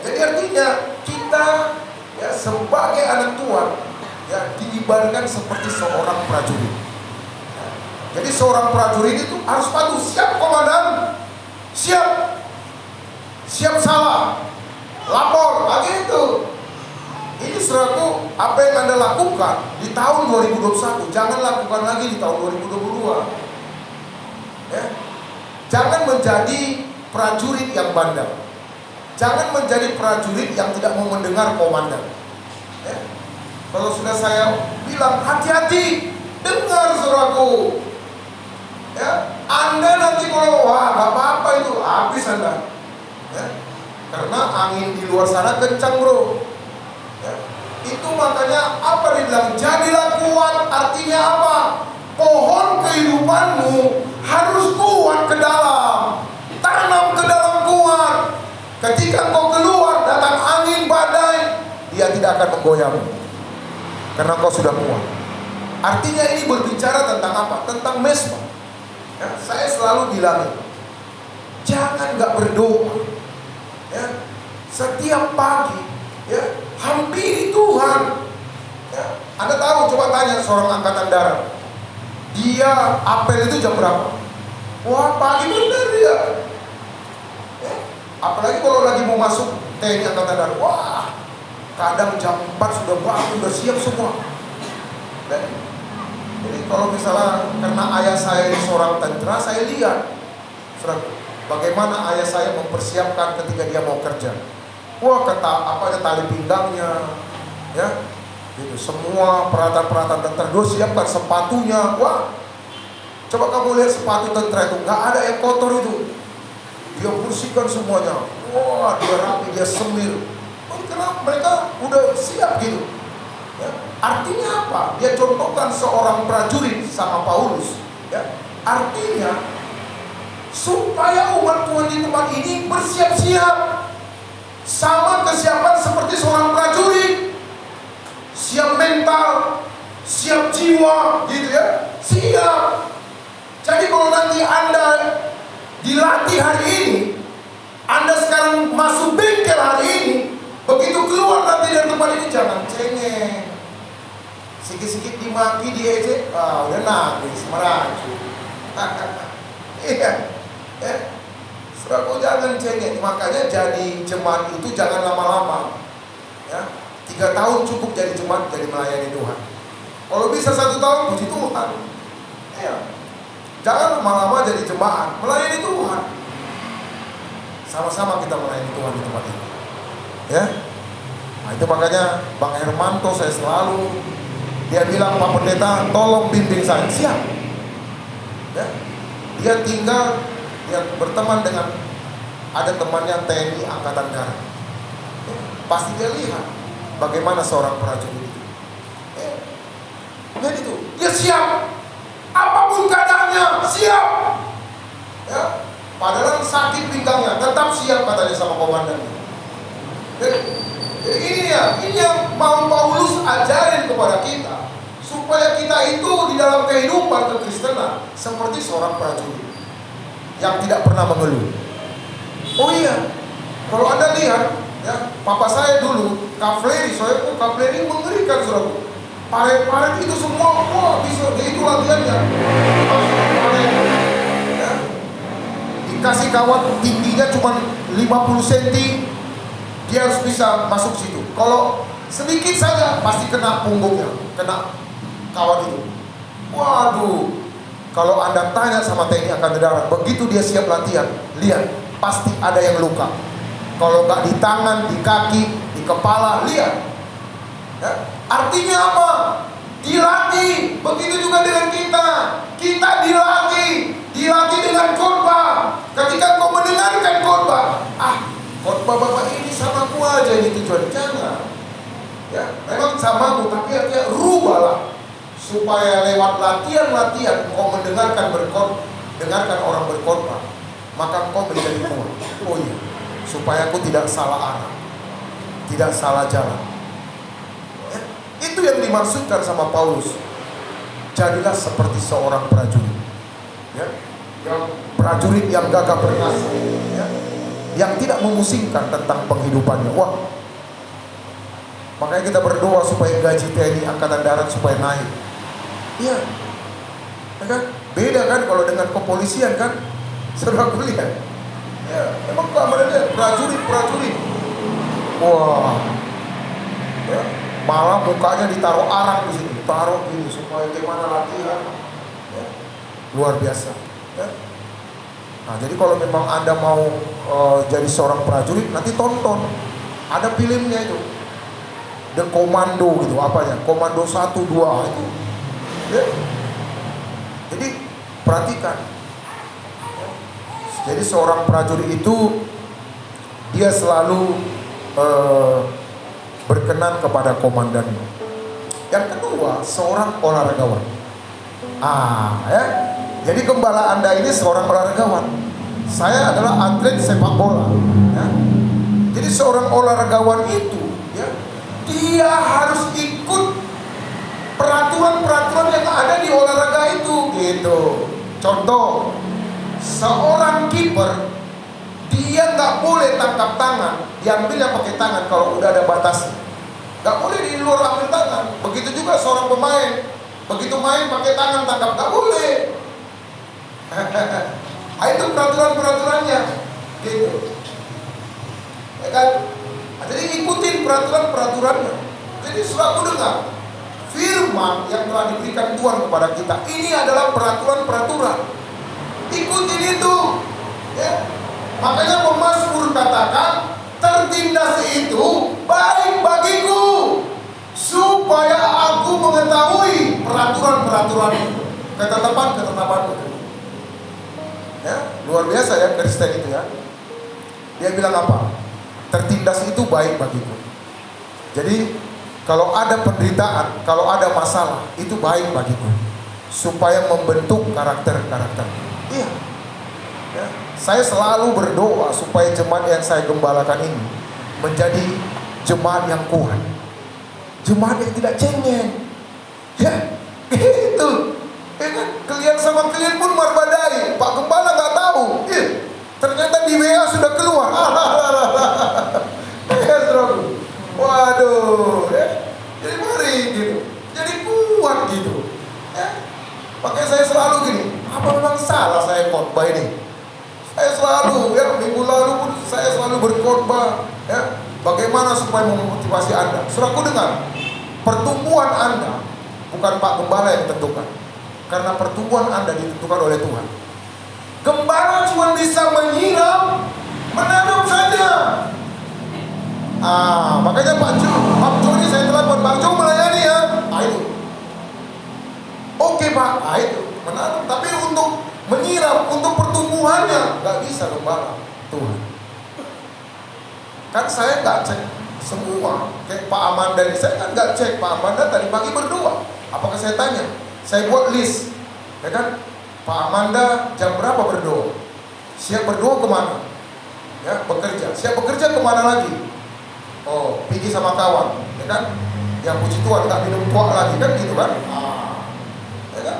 Jadi artinya kita, ya, sebagai anak Tuhan, ya, diibaratkan seperti seorang prajurit. Ya. Jadi seorang prajurit itu harus patuh, siap komandan, siap salah, lapor, begitu. Ini saudaraku, apa yang Anda lakukan di tahun 2021, jangan lakukan lagi di tahun 2022. Ya. Jangan menjadi prajurit yang bandel. Jangan menjadi prajurit yang tidak mau mendengar komandan. Ya. Kalau sudah saya bilang hati-hati, dengar saudaraku. Ya. Anda nanti kalau wah gak apa-apa itu habis Anda. Ya. Karena angin di luar sana kencang bro. Ya. Itu makanya apa dibilang jadilah kuat, artinya apa? Pohon kehidupanmu harus kuat ke dalam, tanam ke dalam kuat. Ketika kau keluar datang angin badai, dia tidak akan menggoyahmu karena kau sudah kuat. Artinya ini berbicara tentang apa? Tentang mesbah. Ya, saya selalu bilang, jangan nggak berdoa. Ya, setiap pagi, ya, hampiri Tuhan. Ya, Anda tahu, coba tanya seorang angkatan darat, dia apel itu jam berapa? Wah pagi bener dia. Ya, apalagi kalau lagi mau masuk TNI angkatan darat, wah kadang jam 4 sudah bangun, sudah siap semua. Ya. Jadi kalau misalnya karena ayah saya ini seorang tentara, saya lihat bagaimana ayah saya mempersiapkan ketika dia mau kerja. Wah tali pinggangnya, ya, gitu. Semua peralatan-peralatan tentara dia siapkan, sepatunya. Wah, coba kamu lihat sepatu tentara itu nggak ada yang kotor itu. Dia bersihkan semuanya. Wah, dia rapi, dia semir. Karena mereka udah siap gitu. Ya. Artinya apa? Dia contohkan seorang prajurit sama Paulus. Ya. Artinya supaya umat Tuhan di tempat ini bersiap-siap. Sama kesiapan seperti seorang prajurit. Siap mental, siap jiwa, gitu ya. Siap. Jadi kalau nanti Anda dilatih hari ini, Anda sekarang masuk bengkel hari ini, begitu keluar nanti dari tempat ini jangan cengeng. Sikit-sikit dimaki, diejek, udah nangis, meracu. Iya, ya. Saudaraku jangan cengeng. Makanya jadi jemaat itu jangan lama-lama. Ya, 3 tahun cukup jadi jemaat, jadi melayani Tuhan. Kalau bisa 1 tahun, puji Tuhan. Ya. Jangan lama-lama jadi jemaat, melayani Tuhan. Sama-sama kita melayani Tuhan di tempat ini. Ya. Nah itu makanya Bang Hermanto saya selalu, dia bilang, Pak Pendeta tolong bimbing saya. Siap. Ya. Dia tinggal, dia berteman dengan ada temannya TNI Angkatan Darat. Ya. Pasti dia lihat bagaimana seorang prajurit itu. Ya. Jadi itu dia siap. Apapun keadaannya, siap. Ya. Padahal sakit pinggangnya, tetap siap katanya sama komandannya. Jadi ini yang mau Paulus ajarin kepada kita, supaya kita itu di dalam kehidupan kekristenan seperti seorang prajurit yang tidak pernah mengeluh. Oh iya, kalau Anda lihat Ya, papa saya dulu kavaleri, soalnya kavaleri mengerikan saudaraku. Paret-paret itu semua, wah bisa, dia itu latihannya. Masuk paret, ya. Dikasih kawat tingginya cuma 50 cm, dia harus bisa masuk situ. Kalau sedikit saja pasti kena punggungnya, kena kawat itu. Waduh, kalau Anda tanya sama TNI Angkatan Darat, begitu dia siap latihan, lihat, pasti ada yang luka. Kalau nggak di tangan, di kaki, di kepala, lihat. Ya. Artinya apa? Dilatih. Begitu juga dengan kita. Kita dilatih. Dilatih dengan khotbah. Ketika kau mendengarkan khotbah, khotbah bapak ini sama aku aja ini tujuan. Jangan. Ya, memang samamu, tapi artinya rubahlah supaya lewat latihan-latihan kau mendengarkan dengarkan orang berkhotbah, maka kau menjadi kuat. Oh iya, supaya aku tidak salah arah, tidak salah jalan. Itu yang dimaksudkan sama Paulus. Jadilah seperti seorang prajurit, ya, yang prajurit yang gagah perkasa, ya, yang tidak memusingkan tentang penghidupannya. Wah, makanya kita berdoa supaya gaji TNI Angkatan Darat supaya naik. Iya, ya kan? Beda kan kalau dengan kepolisian kan, saudara lihat. Ya, emang keamanannya prajurit. Wah, ya. Malah mukanya ditaruh arang di situ, taruh gini supaya gimana latihan, ya. Luar biasa. Ya. Nah, jadi kalau memang Anda mau jadi seorang prajurit, nanti tonton, ada filmnya itu, The Commando gitu, apanya, Komando 1, 2 itu. Ya. Jadi perhatikan. Ya. Jadi seorang prajurit itu dia selalu berkenan kepada komandannya. Yang kedua, seorang olahragawan. Ya. Jadi gembala Anda ini seorang olahragawan. Saya adalah atlet sepak bola. Ya. Jadi seorang olahragawan itu, ya, dia harus ikut peraturan-peraturan yang ada di olahraga itu, gitu. Contoh, seorang kiper, dia nggak boleh tangkap tangan, diambilnya pakai tangan kalau udah ada batasnya. Nggak boleh di luar ambil tangan. Begitu juga seorang pemain, begitu main pakai tangan tangkap, nggak boleh. Itu peraturan-peraturannya, gitu. Ya kan? Jadi ikutin peraturan-peraturannya. Jadi sudah aku dengar firman yang telah diberikan Tuhan kepada kita. Ini adalah peraturan-peraturan. Ikutin itu, ya. Makanya pemazmur katakan, tertindas itu baik bagiku, supaya aku mengetahui peraturan-peraturan itu, ketetapan-ketetapan itu. Ya, luar biasa ya Kristen itu ya. Dia bilang apa? Tertindas itu baik bagiku. Jadi kalau ada penderitaan, kalau ada masalah, itu baik bagiku, supaya membentuk karakter-karakter. Iya. Ya. Saya selalu berdoa supaya jemaat yang saya gembalakan ini menjadi jemaat yang kuat, jemaat yang tidak cengeng. Ya, gitu. Ya kan? Kalian sama kalian pun marbadai. Pak Gembala nggak tahu. Ternyata di WA sudah keluar. Ya, saudaraku. Waduh. Ya. Jadi mari gitu. Jadi kuat gitu. Ya. Makanya saya selalu gini. Apa memang salah saya khotbah ini? Saya selalu, ya, minggu lalu pun saya selalu berkhotbah, ya, bagaimana supaya memotivasi Anda. Saudaraku dengar, pertumbuhan Anda bukan Pak Gembala yang tentukan, karena pertumbuhan Anda ditentukan oleh Tuhan. Gembala cuma bisa menyiram, menanam saja. Makanya Pak Joni saya telepon, Pak Joni melayani ya. Itu. Oke Pak, itu menanam, tapi untuk menyiram, untuk pertumbuhannya nggak bisa gembala Tuhan. Kan saya nggak cek semua, kayak Pak Amanda ini, saya kan nggak cek. Pak Amanda tadi pagi berdoa, apakah saya tanya? Saya buat list, ya kan? Pak Amanda jam berapa berdoa? Siap berdoa kemana? Ya, bekerja. Siap bekerja kemana lagi? Oh, pergi sama kawan, ya kan? Yang puji Tuhan nggak minum tua lagi, kan gitu kan? Ya kan?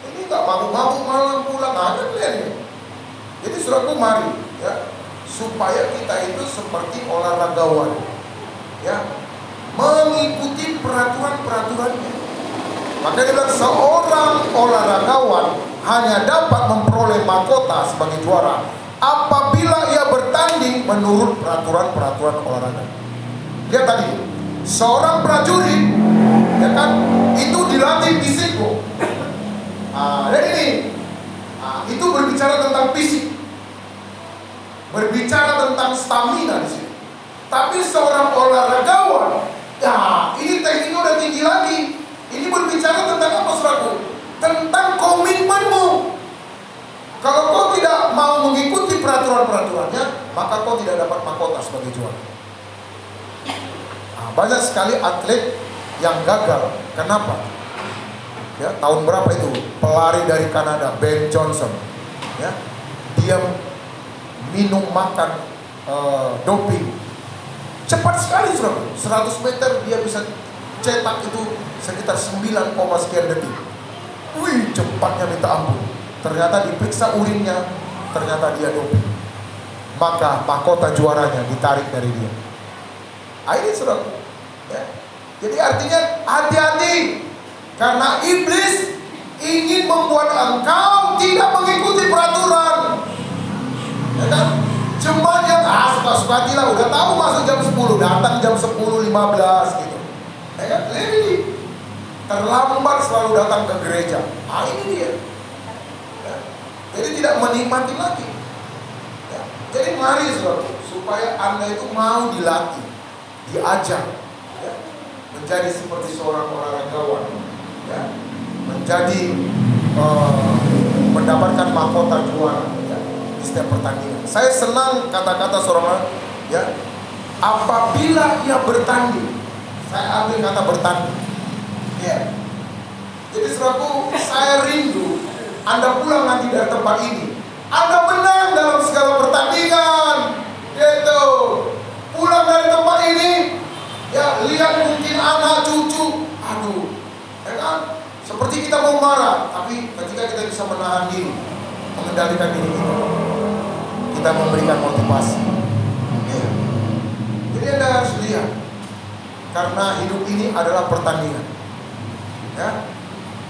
Ini nggak mabuk-mabuk malam pulang, kan lihat ini. Jadi saudaraku mari, ya, supaya kita itu seperti olahragawan, ya, mengikuti peraturan-peraturannya. Maka dia bilang seorang olahragawan hanya dapat memperoleh mahkota sebagai juara apabila ia bertanding menurut peraturan-peraturan olahraga. Lihat tadi, seorang prajurit, ya kan, itu dilatih fisikku. Dan ini, itu berbicara tentang fisik, berbicara tentang stamina di sini. Tapi seorang olahragawan, ya ini tekniknya udah tinggi lagi. Ini berbicara tentang apa, saudaraku? Tentang komitmenmu. Kalau kau tidak mau mengikuti peraturan-peraturannya, maka kau tidak dapat mahkota sebagai juara. Banyak sekali atlet yang gagal. Kenapa? Ya, tahun berapa itu? Pelari dari Kanada, Ben Johnson. Ya, dia minum makan doping. Cepat sekali, saudara. 100 meter dia bisa cetak itu sekitar 9, sekian detik. Wih, cepatnya minta ampun. Ternyata diperiksa urinnya, ternyata dia doping. Maka mahkota juaranya ditarik dari dia. Ini saudara, ya. Jadi artinya hati-hati, karena iblis ingin membuat engkau tidak mengikuti peraturan. Ya kan? Jemaat yang suka-suka hatilah, udah tahu masuk jam 10, datang jam 10.15 gitu. Ya kan? Ini terlambat selalu datang ke gereja. Ini dia. Ya. Jadi tidak menikmati lagi. Ya. Jadi mari saudara, supaya Anda itu mau dilatih, diajar, ya, menjadi seperti seorang olahragawan, ya, menjadi mendapatkan mahkota juara, ya, di setiap pertandingan. Saya senang kata-kata seorang, ya, apabila ia bertanding. Saya ambil kata bertanding, ya. Jadi saudaraku, saya rindu Anda pulang nanti dari tempat ini, Anda menang dalam segala pertandingan, gitu. Pulang dari tempat ini, ya, lihat mungkin anak cucu, aduh, ya kan, seperti kita mau marah, tapi ketika kita bisa menahan diri, mengendalikan diri kita memberikan motivasi, ya. Jadi Anda harus lihat, karena hidup ini adalah pertandingan, ya.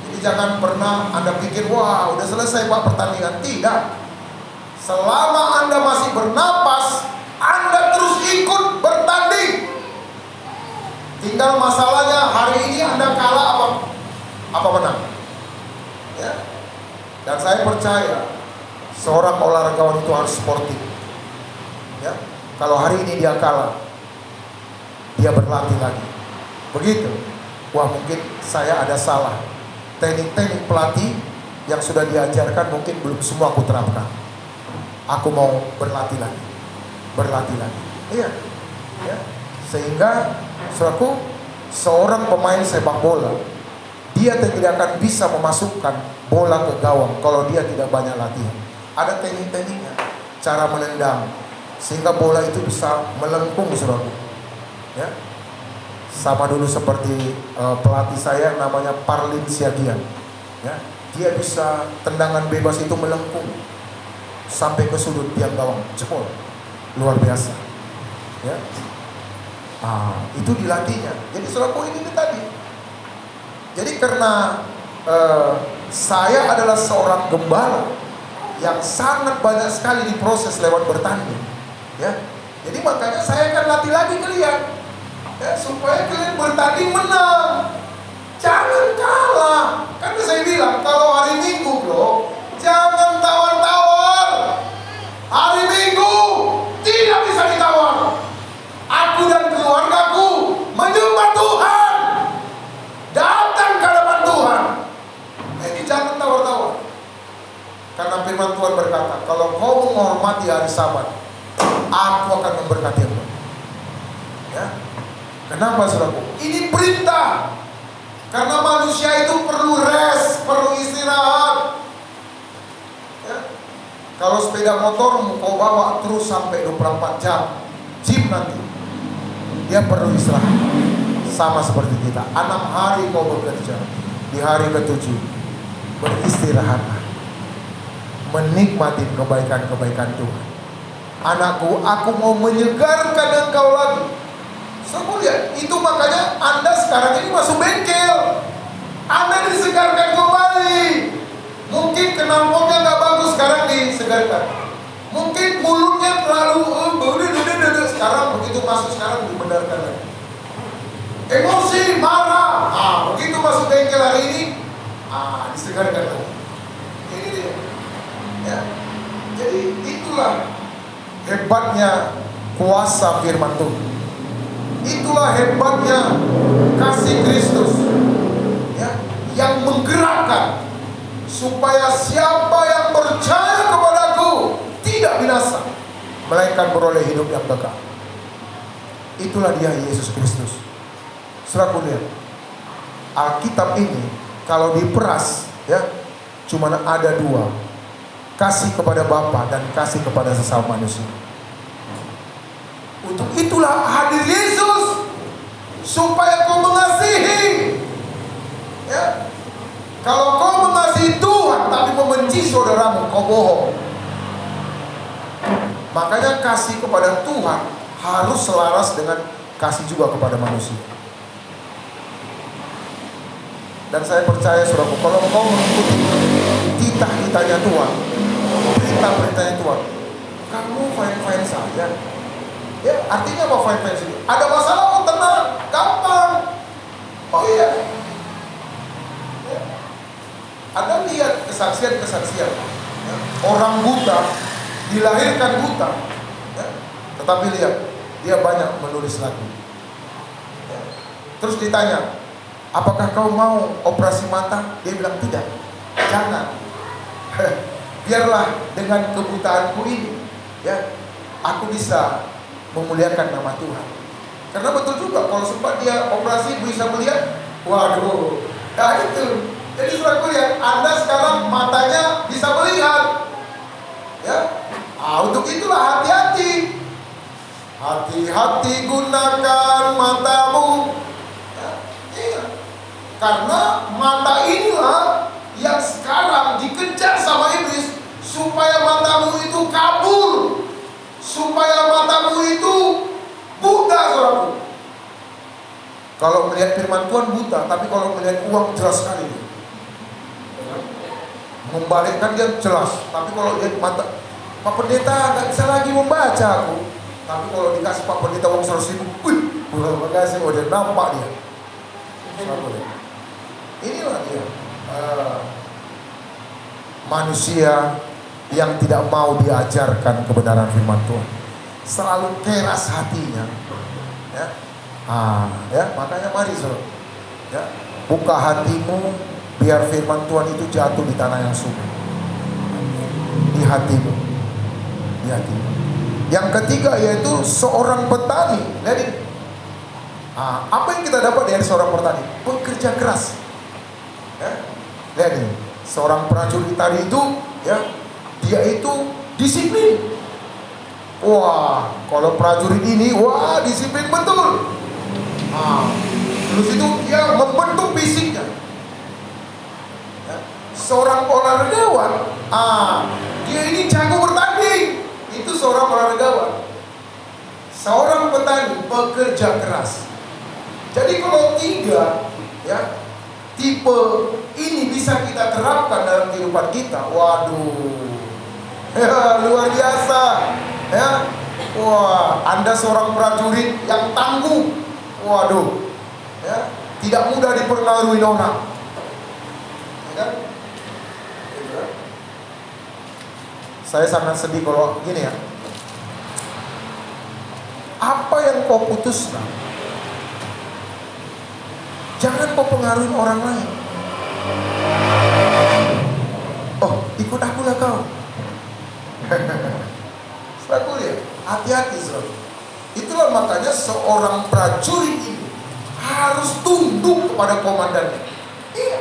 Jadi jangan pernah Anda pikir, wah udah selesai Pak pertandingan. Tidak. Selama Anda masih bernapas, Anda terus ikut bertanding. Tinggal masalahnya hari ini Anda kalah apa menang, ya. Dan saya percaya seorang olahragawan itu harus sportif, ya. Kalau hari ini dia kalah, dia berlatih lagi. Begitu. Wah, mungkin saya ada salah. Teknik-teknik pelatih yang sudah diajarkan mungkin belum semua aku terapkan. Aku mau berlatih lagi. Berlatih lagi. Iya. Ya. Sehingga saudaraku, seorang pemain sepak bola, dia tidak akan bisa memasukkan bola ke gawang kalau dia tidak banyak latihan. Ada teknik-tekniknya, cara menendang sehingga bola itu bisa melengkung, saudaraku. Ya. Sama dulu seperti pelatih saya namanya Parlin Siagian, ya. Dia bisa tendangan bebas itu melengkung sampai ke sudut tiang gawang, jebol. Luar biasa, ya. Itu dilatihnya. Jadi saudaraku, ini tadi. Jadi karena saya adalah seorang gembala yang sangat banyak sekali diproses lewat bertanding, ya. Jadi makanya saya akan latih lagi kalian, ya, supaya kalian bertanding menang, jangan kalah. Kan saya bilang kalau hari Minggu bro, jangan tawar-tawar. Hari Minggu tidak bisa ditawar. Aku dan keluargaku menyembah Tuhan, datang ke hadapan Tuhan. Jadi jangan tawar-tawar. Karena firman Tuhan berkata, kalau kau menghormati hari Sabat, aku akan memberkati engkau. Ya. Kenapa saudaraku? Ini perintah. Karena manusia itu perlu rest, perlu istirahat. Ya. Kalau sepeda motor kau bawa terus sampai 24 jam, gym nanti, dia perlu istirahat. Sama seperti kita. 6 hari kau bekerja, di hari ke-7 beristirahatlah, menikmati kebaikan-kebaikan Tuhan. anakku, aku mau menyegarkan engkau lagi. Saudara lihat, itu makanya Anda sekarang ini masuk bengkel. Anda disegarkan kembali. Mungkin knalpotnya nggak bagus, sekarang disegarkan. Mungkin mulutnya terlalu sekarang begitu masuk, sekarang dibenarkan lagi. Emosi, marah, begitu masuk bengkel hari ini, disegarkan lagi. Ini dia. Ya. Jadi itulah hebatnya kuasa firman Tuhan. Itulah hebatnya kasih Kristus, ya, yang menggerakkan supaya siapa yang percaya kepadaku tidak binasa, melainkan beroleh hidup yang kekal. Itulah dia Yesus Kristus. Saudaraku lihat, Alkitab ini kalau diperas, ya, cuma ada dua: kasih kepada Bapa dan kasih kepada sesama manusia. Untuk itulah hadir Yesus, supaya kau mengasihi. Ya, kalau kau mengasihi Tuhan tapi membenci saudaramu, kau bohong. Makanya kasih kepada Tuhan harus selaras dengan kasih juga kepada manusia. Dan saya percaya saudaraku, kalau kau mengikuti titah-titahnya Tuhan, perintah-perintahnya Tuhan, kamu fine-fine saja. Ya, artinya apa fine-fine saja? Ada masalah, oh tenang, gampang. Oh iya. Ya. Anda lihat kesaksian-kesaksian, ya. Orang buta dilahirkan buta, ya. Tetapi lihat, dia banyak menulis lagu. Ya. Terus ditanya, apakah kau mau operasi mata? Dia bilang tidak, jangan. Biarlah dengan kebutaanku ini, ya, aku bisa memuliakan nama Tuhan. Karena betul juga, kalau sempat dia operasi bisa melihat, waduh, nah itu. Jadi saudaraku lihat, Anda sekarang matanya bisa melihat, ya. Untuk itulah hati-hati. Hati-hati gunakan matamu. Ya, iya. Karena mata inilah yang sekarang dikejar sama iblis, supaya matamu itu kabur, supaya matamu itu buta, saudaraku. Kalau melihat firman Tuhan buta, tapi kalau melihat uang jelas sekali. Membalikkan dia jelas, tapi kalau lihat mata, Pak Pendeta nggak bisa lagi membaca aku. Tapi kalau dikasih Pak Pendeta uang 100.000, terima kasih, dia nampak dia. Inilah dia manusia yang tidak mau diajarkan kebenaran firman Tuhan, selalu keras hatinya, ya. Ya, makanya mari saudara, ya, buka hatimu biar firman Tuhan itu jatuh di tanah yang subur, di hatimu, di hatimu. Yang ketiga yaitu seorang petani. Lihat ini. Apa yang kita dapat dari seorang petani? Bekerja keras. Ya. Lihat ini. Seorang prajurit tadi itu, ya, dia itu disiplin. Wah, kalau prajurit ini, wah, disiplin betul. Terus itu dia membentuk fisiknya. Ya. Seorang olahragawan, dia ini jago bertanding. Itu seorang olahragawan. Seorang petani pekerja keras. Jadi kalau tiga, ya, tipe ini bisa kita terapkan dalam kehidupan kita, waduh, ya, luar biasa, ya. Wah, Anda seorang prajurit yang tangguh, waduh, ya, tidak mudah dipengaruhi orang, ya kan? Saya sangat sedih kalau gini, ya. Apa yang kau putuskan, jangan kau pengaruhi orang lain. Oh, ikut aku lah kau. Saudaraku lihat, hati-hati saudara. Itulah makanya seorang prajurit ini harus tunduk kepada komandannya. Iya.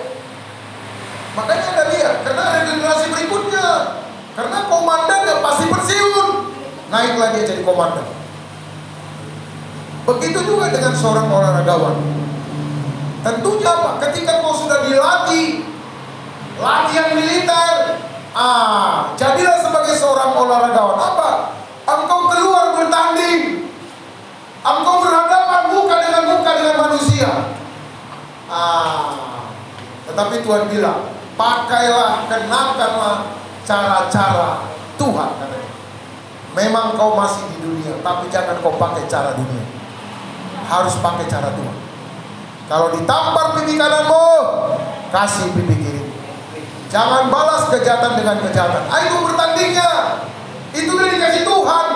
Makanya Anda lihat, karena ada generasi berikutnya. Karena komandannya pasti pensiun, naiklah dia jadi komandan. Begitu juga dengan seorang olahragawan. Tentunya apa? Ketika kau sudah dilatih, latihan militer, jadilah sebagai seorang olahragawan. Apa? Engkau firman Tuhan bilang, pakailah, kenakanlah cara-cara Tuhan, katanya. Memang kau masih di dunia, tapi jangan kau pakai cara dunia. Harus pakai cara Tuhan. Kalau ditampar pipi kananmu, kasih pipi kiri. Jangan balas kejahatan dengan kejahatan. Ayo bertandingnya. Itu udah dikasih Tuhan.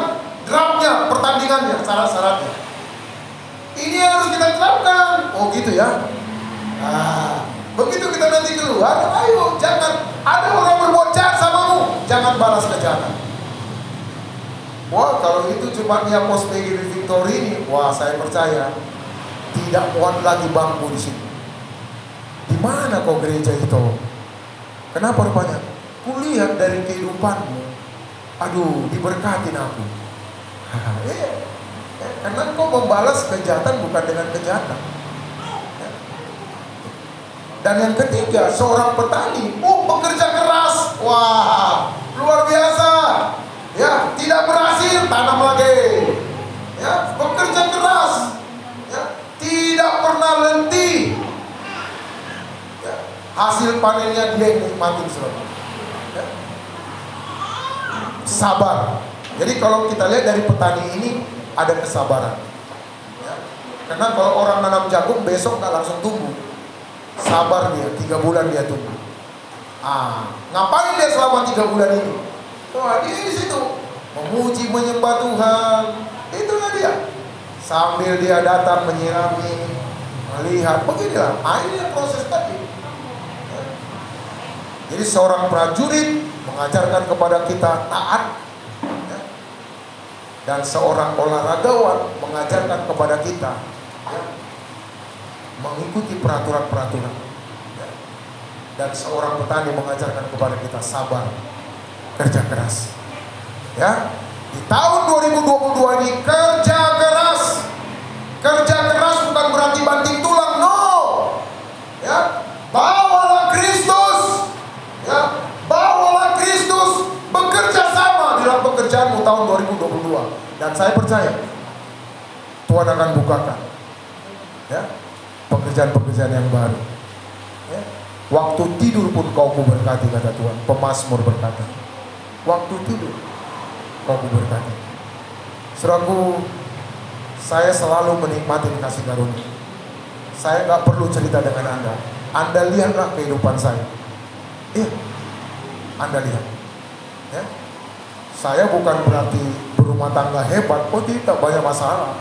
Draftnya, pertandingannya, syarat-syaratnya. Ini harus kita terapkan. Oh gitu ya. Nah, begitu kita nanti keluar, ayo jangan ada orang berbuat jahat samamu, jangan balas kejahatan. Wah, kalau itu cuma dia pos PGB Victory ini, wah saya percaya tidak muat lagi bangku di sini. Di mana kau gereja itu? Kenapa rupanya? Kulihat dari kehidupanmu, aduh diberkatin aku. Karena kau membalas kejahatan bukan dengan kejahatan. Dan yang ketiga, seorang petani, bekerja keras, wah luar biasa. Ya, tidak berhasil, tanam lagi. Ya, bekerja keras. Ya, tidak pernah lenti. Ya, hasil panennya dia nikmatin selalu. Ya. Sabar. Jadi kalau kita lihat dari petani ini ada kesabaran. Ya. Karena kalau orang nanam jagung besok nggak langsung tumbuh. Sabar dia, 3 bulan dia tunggu. Ngapain dia selama 3 bulan ini? Wah, dia di situ memuji, menyembah Tuhan. Itulah dia. Sambil dia datang menyirami, melihat, beginilah. Ini proses tadi. Jadi seorang prajurit mengajarkan kepada kita taat, dan seorang olahragawan mengajarkan kepada kita mengikuti peraturan-peraturan, dan seorang petani mengajarkan kepada kita sabar, kerja keras. Ya, di tahun 2022 ini kerja keras. Kerja keras bukan berarti banting tulang, no. Ya, bawalah Kristus. Ya, bawalah Kristus, bekerja sama dalam pekerjaanmu tahun 2022. Dan saya percaya Tuhan akan bukakan, ya, pekerjaan-pekerjaan yang baru. Ya. Waktu tidur pun kau kuberkati, kata Tuhan. Pemazmur berkata, waktu tidur kau kuberkati. Saudaraku, saya selalu menikmati kasih karunia. Saya gak perlu cerita dengan Anda. Anda lihatlah kehidupan saya. Anda lihat. Ya. Saya bukan berarti berumah tangga hebat. Oh tidak, banyak masalah.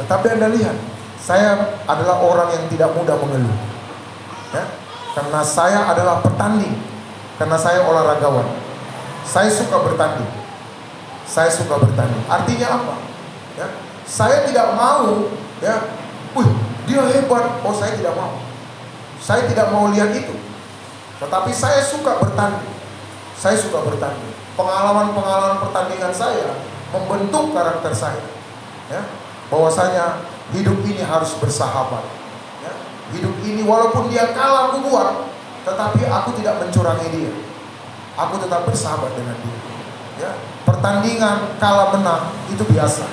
Tetapi Anda lihat, saya adalah orang yang tidak mudah mengeluh. Ya. Karena saya adalah petani. Karena saya olahragawan. Saya suka bertanding. Saya suka bertanding. Artinya apa? Ya. Saya tidak mau, ya, dia hebat. Oh, saya tidak mau. Saya tidak mau lihat itu. Tetapi saya suka bertanding. Saya suka bertanding. Pengalaman-pengalaman pertandingan saya membentuk karakter saya. Ya. Bahwasanya hidup ini harus bersahabat. Ya. Hidup ini walaupun dia kalah aku buat, tetapi aku tidak mencurangi dia. Aku tetap bersahabat dengan dia. Ya. Pertandingan kalah menang itu biasa.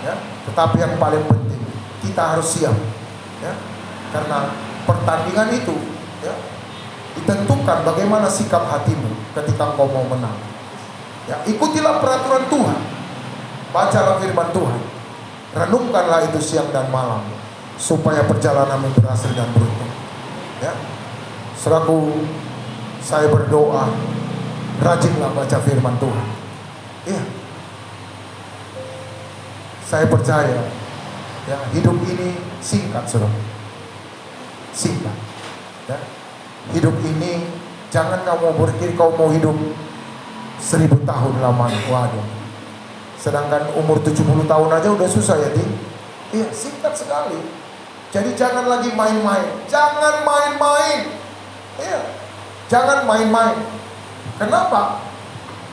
Ya. Tetapi yang paling penting kita harus siap. Ya. Karena pertandingan itu, ya, ditentukan bagaimana sikap hatimu ketika kau mau menang. Ya, ikutilah peraturan Tuhan. Bacalah firman Tuhan. Renungkanlah itu siang dan malam supaya perjalananmu berhasil dan beruntung. Ya. Selaku saya berdoa, rajinlah baca firman Tuhan. Ya. Saya percaya, ya, hidup ini singkat, saudara. Singkat. Ya. Hidup ini jangan kamu berpikir kau mau hidup 1000 tahun lamanya. Waduh. Sedangkan umur 70 tahun aja udah susah ya, Di. Iya, singkat sekali. Jadi jangan lagi main-main. Jangan main-main. Iya. Jangan main-main. Kenapa?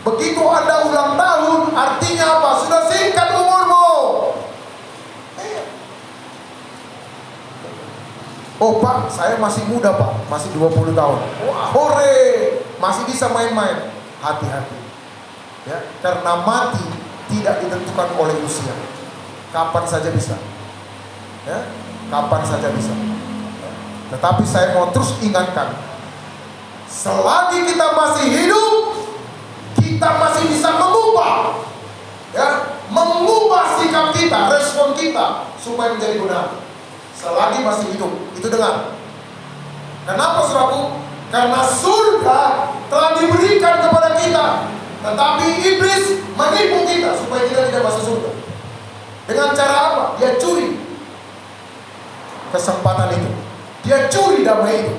Begitu Anda ulang tahun, artinya apa? Sudah singkat umurmu. Iya. Oh Pak, saya masih muda Pak, masih 20 tahun. Wah, hore, masih bisa main-main. Hati-hati. Ya, karena mati tidak ditentukan oleh usia. Kapan saja bisa. Ya, kapan saja bisa. Ya. Tetapi saya mau terus ingatkan, selagi kita masih hidup, kita masih bisa mengubah, ya, mengubah sikap kita, respon kita supaya menjadi benar. Selagi masih hidup, itu dengar. Kenapa saudaraku? Karena surga telah diberikan kepada kita, tetapi iblis menipu kita supaya kita tidak masuk surga. Dengan cara apa? Dia curi kesempatan itu, dia curi damai itu,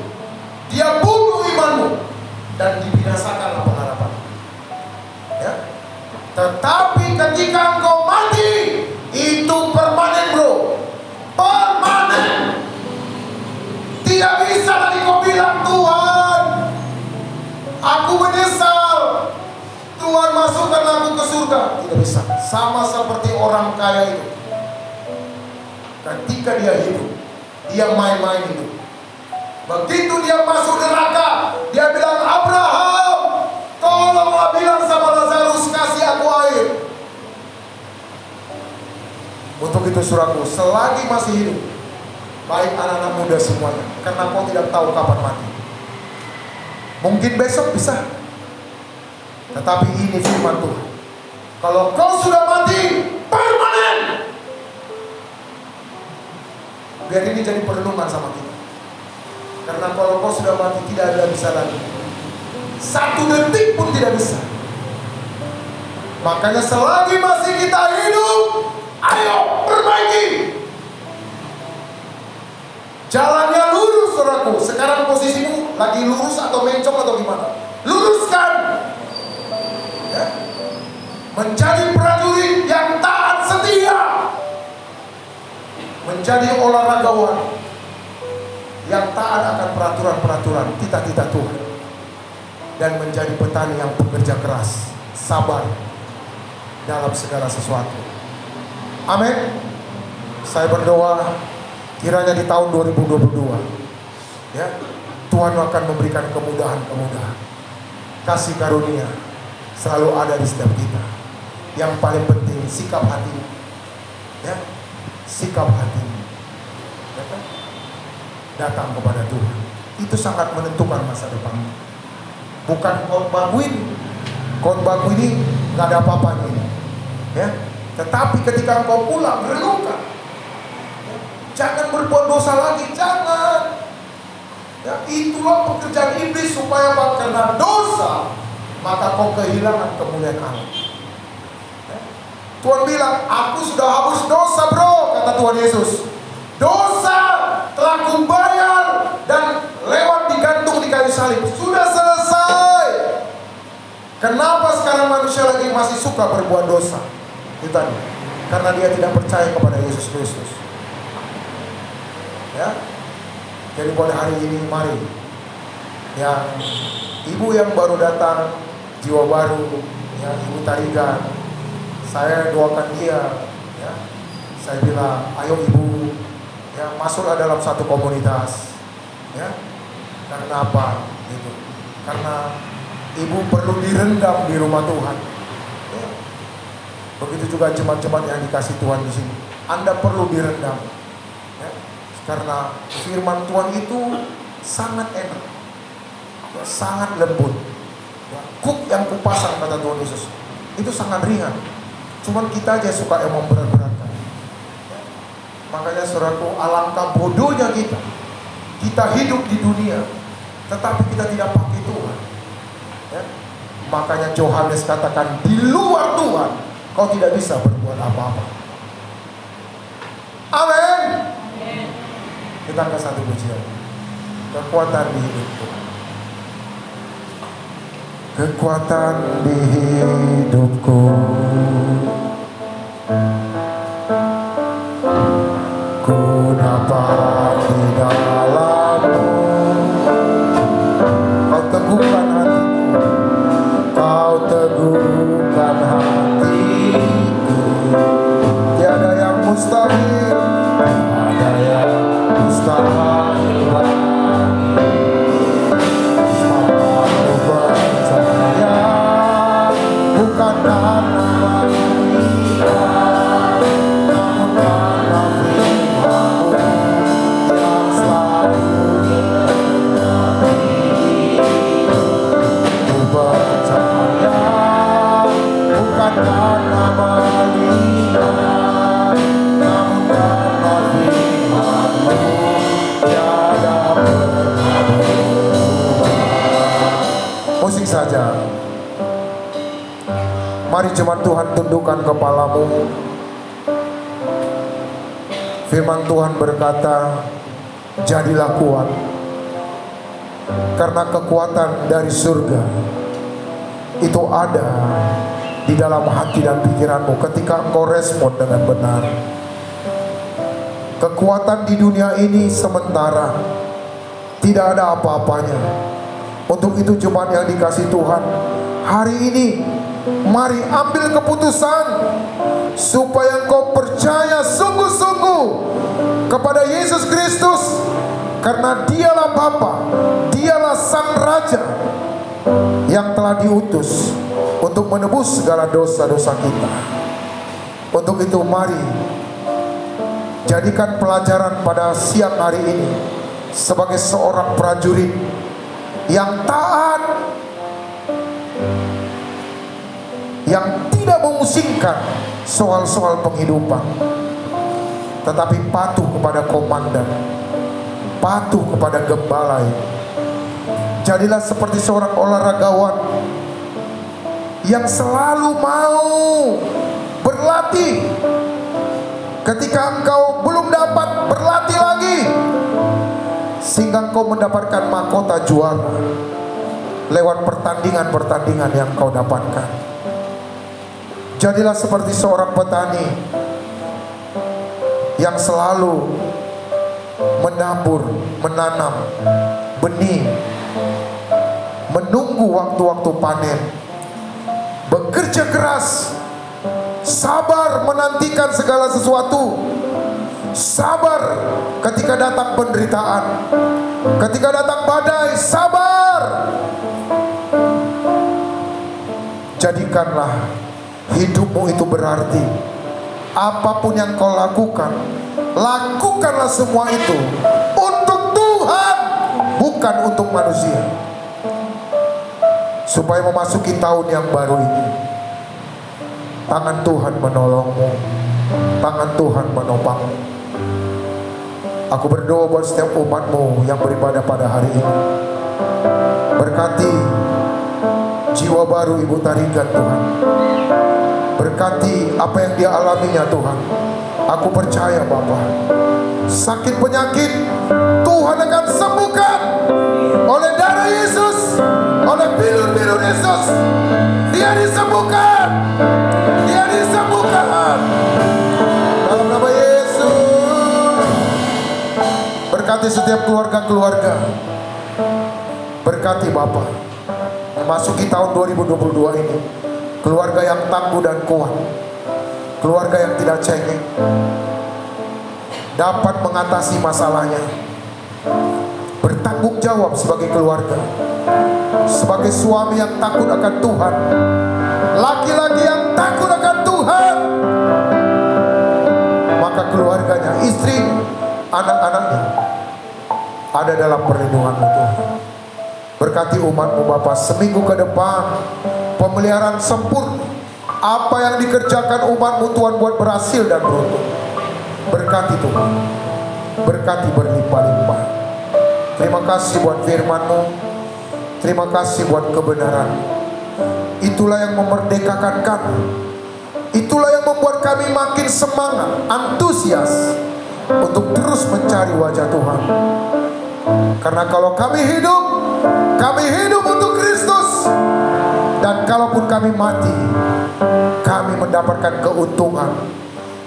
dia bunuh imanmu, dan dibinasakanlah pengharapan. Ya. Tetapi ketika engkau mati, itu permanen bro, permanen. Tidak bisa lagi kau bilang, Tuhan, aku menyesal, Tuhan masukkan aku ke surga. Tidak bisa. Sama seperti orang kaya itu, ketika dia hidup, dia main-main hidup. Begitu dia masuk neraka, dia bilang, Abraham, tolonglah bilang sama Lazarus, kasih aku air. Untuk itu suraku, selagi masih hidup, baik anak-anak muda semuanya, karena kau tidak tahu kapan mati. Mungkin besok bisa, tetapi ini firman Tuhan. Kalau kau sudah mati, permanen. Biar ini jadi perenungan sama kita. Karena kalau kau sudah mati, tidak ada bisa lagi. 1 detik pun tidak bisa. Makanya selagi masih kita hidup, ayo perbaiki. Jalannya lurus, saudaraku. Sekarang posisimu lagi lurus atau mencong atau gimana? Luruskan. Ya. Menjadi prajurit yang taat setia. Menjadi olahragawan yang taat akan peraturan-peraturan tita-tita Tuhan. Dan menjadi petani yang bekerja keras, sabar dalam segala sesuatu. Amin. Saya berdoa kiranya di tahun 2022, ya, Tuhan akan memberikan kemudahan-kemudahan. Kasih karunia selalu ada di setiap kita. Yang paling penting sikap hati, ya, sikap hati, ya kan? Datang kepada Tuhan. Itu sangat menentukan masa depan. Bukan khotbah ini nggak ada apa-apanya ini, ya. Tetapi ketika engkau pulang, renungkan. Jangan berbuat dosa lagi, jangan. Ya, itulah pekerjaan iblis supaya apa? Karena dosa, maka kau kehilangan kemuliaan Allah. Ya. Tuhan bilang, aku sudah hapus dosa bro, kata Tuhan Yesus. Dosa telah kubayar dan lewat digantung di kayu salib. Sudah selesai. Kenapa sekarang manusia lagi masih suka berbuat dosa? Itu tadi. Karena dia tidak percaya kepada Yesus Kristus. Ya, jadi pada hari ini mari, yang ibu yang baru datang, jiwa baru, ya, Ibu Tarigan, saya doakan dia, ya, saya bilang, ayo ibu, ya, masuklah dalam satu komunitas, ya, karena apa? Gitu. Karena ibu perlu direndam di rumah Tuhan. Ya. Begitu juga jemaat-jemaat yang dikasih Tuhan di sini, Anda perlu direndam. Karena firman Tuhan itu sangat enak, ya, sangat lembut, ya, kuk yang kupasang kata Tuhan Yesus itu sangat ringan. Cuman kita aja suka yang memberat-beratkan, ya. Makanya saudaraku, alangkah bodohnya kita hidup di dunia tetapi kita tidak pakai Tuhan, ya. Makanya Yohanes katakan, di luar Tuhan kau tidak bisa berbuat apa-apa. Amin. Kita angkat satu pujian. Kekuatan di hidupku. Kekuatan di hidupku. Ku dapat di dalammu. Kau teguhkan hatiku. Kau teguhkan hatiku. Tiada yang mustahil. Ada yang mustahil lagi. Mamaku percaya bukan karena saja. Mari jemaat Tuhan tundukkan kepalamu. Firman Tuhan berkata, jadilah kuat, karena kekuatan dari surga itu ada di dalam hati dan pikiranmu ketika engkau respon dengan benar. Kekuatan di dunia ini sementara, tidak ada apa-apanya. Untuk itu jemaat yang dikasih Tuhan, hari ini mari ambil keputusan supaya engkau percaya sungguh-sungguh kepada Yesus Kristus, karena dialah Bapa, dialah Sang Raja yang telah diutus untuk menebus segala dosa-dosa kita. Untuk itu mari jadikan pelajaran pada siang hari ini sebagai seorang prajurit yang taat, yang tidak memusingkan soal-soal penghidupan, tetapi patuh kepada komandan, patuh kepada gembala. Jadilah seperti seorang olahragawan yang selalu mau berlatih. Ketika engkau belum dapat berlatih lagi, sehingga engkau mendapatkan mahkota juara lewat pertandingan-pertandingan yang kau dapatkan. Jadilah seperti seorang petani yang selalu menabur, menanam benih, menunggu waktu-waktu panen, bekerja keras, sabar menantikan segala sesuatu, sabar ketika datang penderitaan, ketika datang badai, sabar. Jadikanlah hidupmu itu berarti. Apapun yang kau lakukan, lakukanlah semua itu untuk Tuhan, bukan untuk manusia, supaya memasuki tahun yang baru ini tangan Tuhan menolongmu, tangan Tuhan menopangmu. Aku berdoa buat setiap umatmu yang beribadah pada hari ini. Berkati jiwa baru Ibu Tarigan Tuhan. Berkati apa yang dia alaminya Tuhan. Aku percaya Bapa, sakit penyakit Tuhan akan sembuhkan oleh darah Yesus, oleh bilur-bilur Yesus. Dia disembuhkan, dia disembuhkan dalam nama Yesus. Berkati setiap keluarga-keluarga. Berkati Bapa, memasuki tahun 2022 ini, keluarga yang tangguh dan kuat, keluarga yang tidak cengeng, dapat mengatasi masalahnya, bertanggung jawab sebagai keluarga, sebagai suami yang takut akan Tuhan, laki-laki yang takut akan Tuhan, maka keluarganya, istrinya, anak-anaknya ada dalam perlindungan-Mu Tuhan. Berkati umat-Mu Bapa, seminggu ke depan pemeliharaan sempurna. Apa yang dikerjakan umat-Mu Tuhan buat berhasil dan beruntung. Berkati Tuhan, berkati berlimpah-limpah. Terima kasih buat firman-Mu, terima kasih buat kebenaran. Itulah yang memerdekakan kami, itulah yang membuat kami makin semangat, antusias untuk terus mencari wajah Tuhan. Karena kalau kami hidup untuk Kristus. Dan kalaupun kami mati, kami mendapatkan keuntungan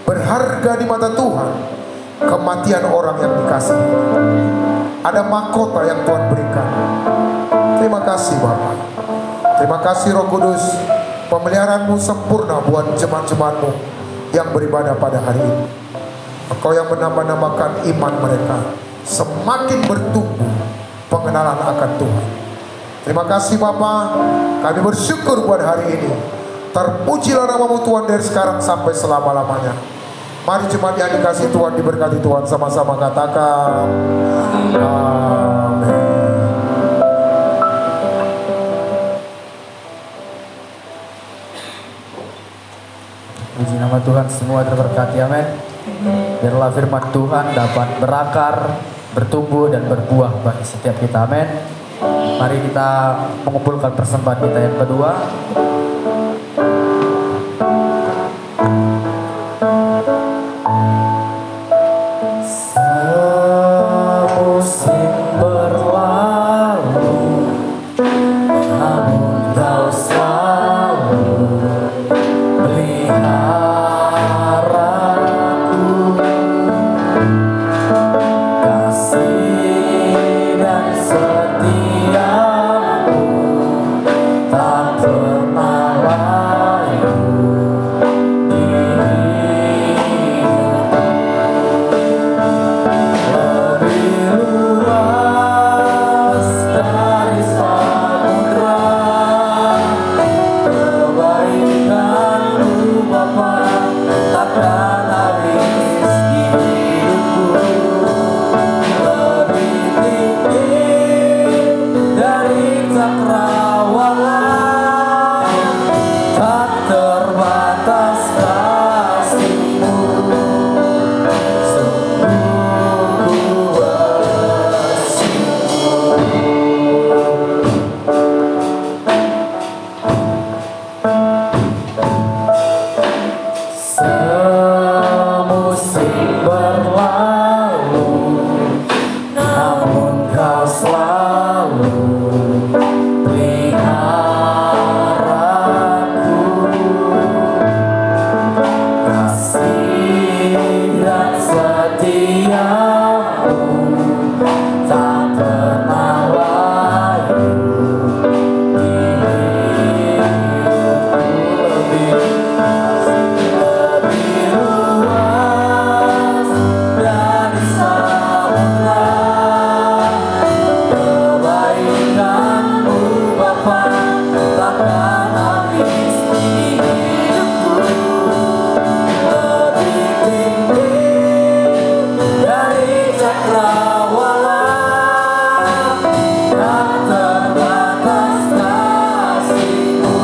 berharga di mata Tuhan. Kematian orang yang dikasihi, ada mahkota yang Tuhan berikan. Terima kasih Bapa, terima kasih Roh Kudus. Pemeliharaanmu sempurna buat jemaat-jemaatmu yang beribadah pada hari ini. Engkau yang menambah-nambahkan iman mereka, semakin bertumbuh pengenalan akan Tuhan. Terima kasih Bapa, kami bersyukur buat hari ini. Terpujilah nama-Mu Tuhan dari sekarang sampai selama-lamanya. Mari jemaat yang dikasih Tuhan, diberkati Tuhan, sama-sama katakan amin. Puji nama Tuhan, semua terberkati, amin. Biarlah firman Tuhan dapat berakar, bertumbuh dan berbuah bagi setiap kita, amin. Mari kita mengumpulkan persembahan kita yang kedua. Semusim berlalu, namun kau selalu peliharaku. Kasih dan setiamu tak pernah layu di hidupku. Lebih luas dari samudra kebaikan-Mu Bapa, takkan habis di hidupku. Lebih tinggi dari cakrawala, tak terbatas kasih-Mu. Sungguh ku semusim berlalu, namun kau selalu peliharaku. Kasih dan setiamu tak pernah layu di hidupku. Lebih luas dari samudra kebaikan-Mu Bapa, takkan habis di hidupku. Lebih tinggi dari cakrawala, tak terbatas kasih-Mu.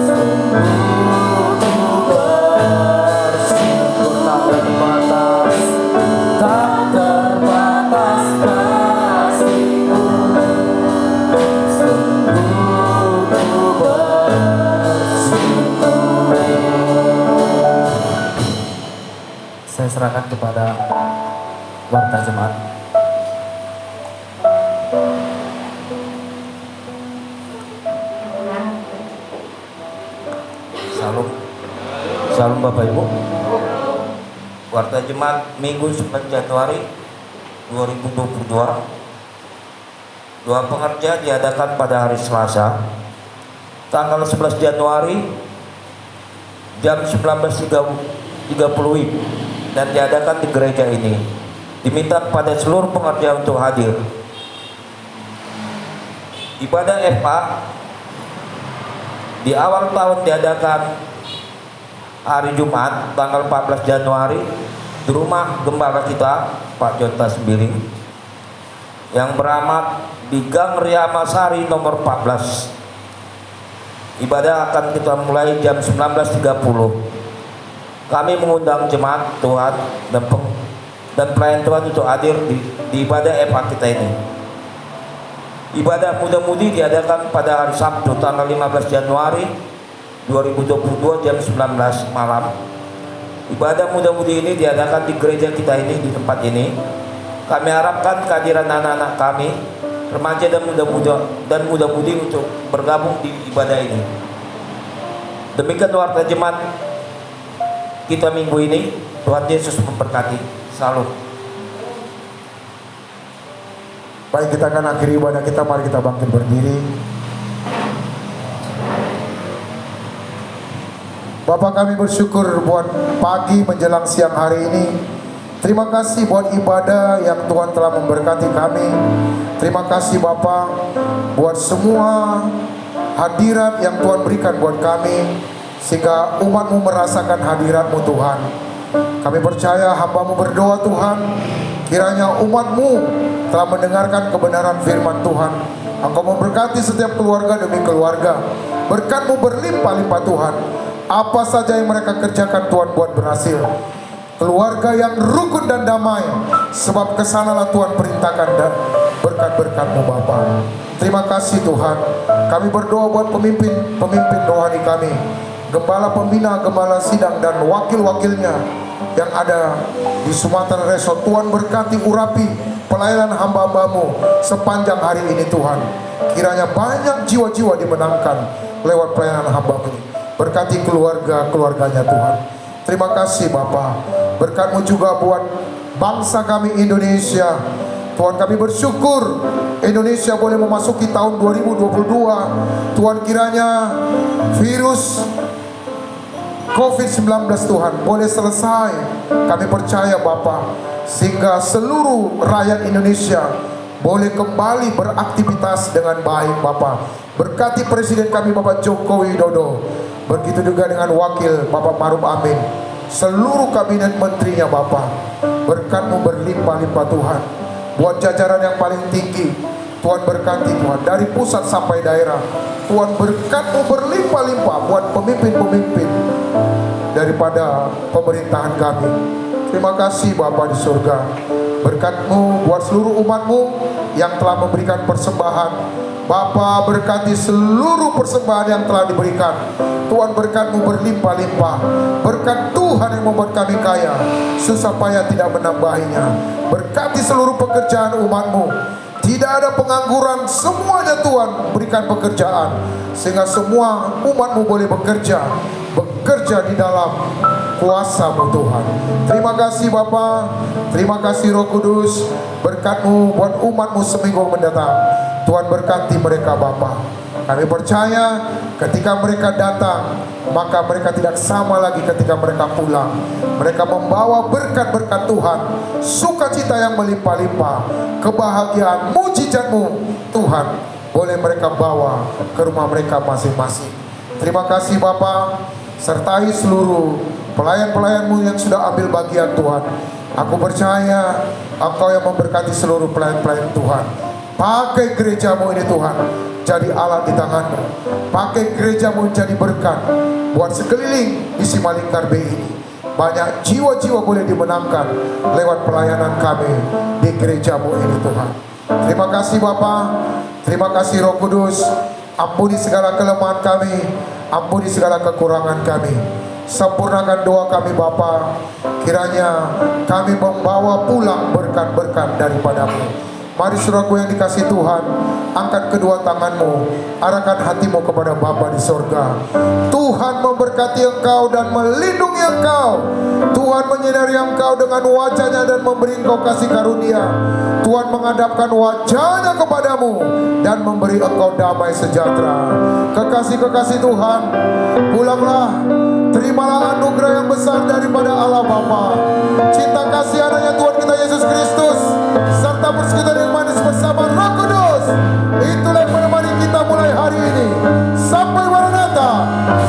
Sungguh ku bersyukur, tak terbatas kasih-Mu. Sungguh ku bersyukur. Saya serahkan kepada warta jemaat. Salam. Salam Bapak Ibu. Warta Jemaat Minggu 9 Januari 2022. Doa pengerja diadakan pada hari Selasa tanggal 11 Januari jam 19.30 WIB dan diadakan di gereja ini. Diminta kepada seluruh pengerja untuk hadir. Ibadah FA di awal tahun diadakan hari Jumat tanggal 14 Januari di rumah gembala kita Pak Jonta Sembiring yang beramat di Gang Riamasari nomor 14. Ibadah akan kita mulai jam 19.30. Kami mengundang jemaat Tuhan dan pelayan Tuhan untuk hadir di ibadah FA kita ini. Ibadah muda-mudi diadakan pada hari Sabtu tanggal 15 Januari 2022 jam 19 malam. Ibadah muda-mudi ini diadakan di gereja kita ini, di tempat ini. Kami harapkan kehadiran anak-anak kami, remaja dan muda-mudi untuk bergabung di ibadah ini. Demikian warta jemaat kita minggu ini. Tuhan Yesus memberkati. Salam. Baik, kita akan akhiri ibadah kita. Mari kita bangkit berdiri. Bapak, kami bersyukur buat pagi menjelang siang hari ini. Terima kasih buat ibadah yang Tuhan telah memberkati kami. Terima kasih Bapak buat semua hadirat yang Tuhan berikan buat kami, sehingga umat-Mu merasakan hadirat-Mu Tuhan. Kami percaya hamba-Mu berdoa Tuhan, kiranya umat-Mu telah mendengarkan kebenaran firman Tuhan. Engkau memberkati setiap keluarga demi keluarga. Berkat-Mu berlimpah-limpah Tuhan. Apa saja yang mereka kerjakan Tuhan buat berhasil. Keluarga yang rukun dan damai, sebab kesanalah Tuhan perintahkan dan berkat berkat-berkat-Mu Bapa. Terima kasih Tuhan. Kami berdoa buat pemimpin rohani kami, gembala pembina, gembala sidang, dan wakil-wakilnya yang ada di Sumatera Resort. Tuhan berkati, urapi pelayanan hamba-Hamba-Mu sepanjang hari ini Tuhan. Kiranya banyak jiwa-jiwa dimenangkan lewat pelayanan hamba-Mu ini. Berkati keluarga-keluarganya Tuhan. Terima kasih Bapa. Berkat-Mu juga buat bangsa kami Indonesia. Tuhan, kami bersyukur Indonesia boleh memasuki tahun 2022. Tuhan, kiranya virus COVID-19 Tuhan boleh selesai. Kami percaya Bapa, sehingga seluruh rakyat Indonesia boleh kembali beraktivitas dengan baik Bapa. Berkati Presiden kami Bapak Joko Widodo. Begitu juga dengan Wakil Bapak Maruf Amin, seluruh kabinet menterinya Bapa. Berkat-Mu berlimpah-limpah Tuhan. Buat jajaran yang paling tinggi, Tuhan berkati Tuhan, dari pusat sampai daerah. Tuhan, berkat-Mu berlimpah-limpah buat pemimpin-pemimpin daripada pemerintahan kami. Terima kasih Bapa di surga. Berkat-Mu buat seluruh umat-Mu yang telah memberikan persembahan. Bapa, berkati seluruh persembahan yang telah diberikan. Tuhan, berkat-Mu berlimpah-limpah. Berkat Tuhan yang membuat kami kaya, susah payah tidak menambahinya. Berkati seluruh pekerjaan umat-Mu. Tidak ada pengangguran, semuanya Tuhan berikan pekerjaan, sehingga semua umat-Mu boleh bekerja di dalam kuasa-Mu Tuhan. Terima kasih Bapa, terima kasih Roh Kudus. Berkat-Mu buat umat-Mu seminggu mendatang. Tuhan, berkati mereka Bapa. Kami percaya ketika mereka datang, maka mereka tidak sama lagi ketika mereka pulang. Mereka membawa berkat-berkat Tuhan, sukacita yang melimpah-limpah, kebahagiaan, mujizat-Mu Tuhan boleh mereka bawa ke rumah mereka masing-masing. Terima kasih Bapa. Sertai seluruh pelayan-pelayan-Mu yang sudah ambil bagian Tuhan. Aku percaya Engkau yang memberkati seluruh pelayan-pelayan Tuhan. Pakai gereja-Mu ini Tuhan jadi alat di tangan-Mu. Pakai gereja-Mu jadi berkat buat sekeliling di Simalingkar B ini. Banyak jiwa-jiwa boleh dimenangkan lewat pelayanan kami di gereja-Mu ini Tuhan. Terima kasih Bapa. Terima kasih Roh Kudus. Ampuni segala kelemahan kami, ampuni segala kekurangan kami. Sempurnakan doa kami Bapa. Kiranya kami membawa pulang berkat-berkat daripada-Mu. Mari saudaraku yang dikasih Tuhan, angkat kedua tanganmu, arahkan hatimu kepada Bapa di sorga. Tuhan memberkati engkau dan melindungi engkau. Tuhan menyinari engkau dengan wajahnya dan memberi engkau kasih karunia. Tuhan menghadapkan wajahnya kepadamu dan memberi engkau damai sejahtera. Kekasih-kekasih Tuhan, pulanglah, terimalah anugerah yang besar daripada Allah Bapa, cinta kasih anaknya Tuhan kita Yesus Kristus, serta persekutuan yang manis bersama Roh Kudus. Itulah yang menemani kita mulai hari ini sampai Maranatha,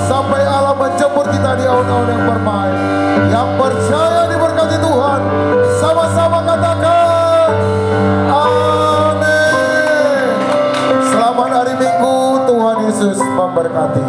sampai Allah menjemput kita di awan-awan yang permai. Yang percaya diberkati Tuhan, sama-sama katakan amin. Selamat hari Minggu, Tuhan Yesus memberkati.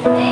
Thank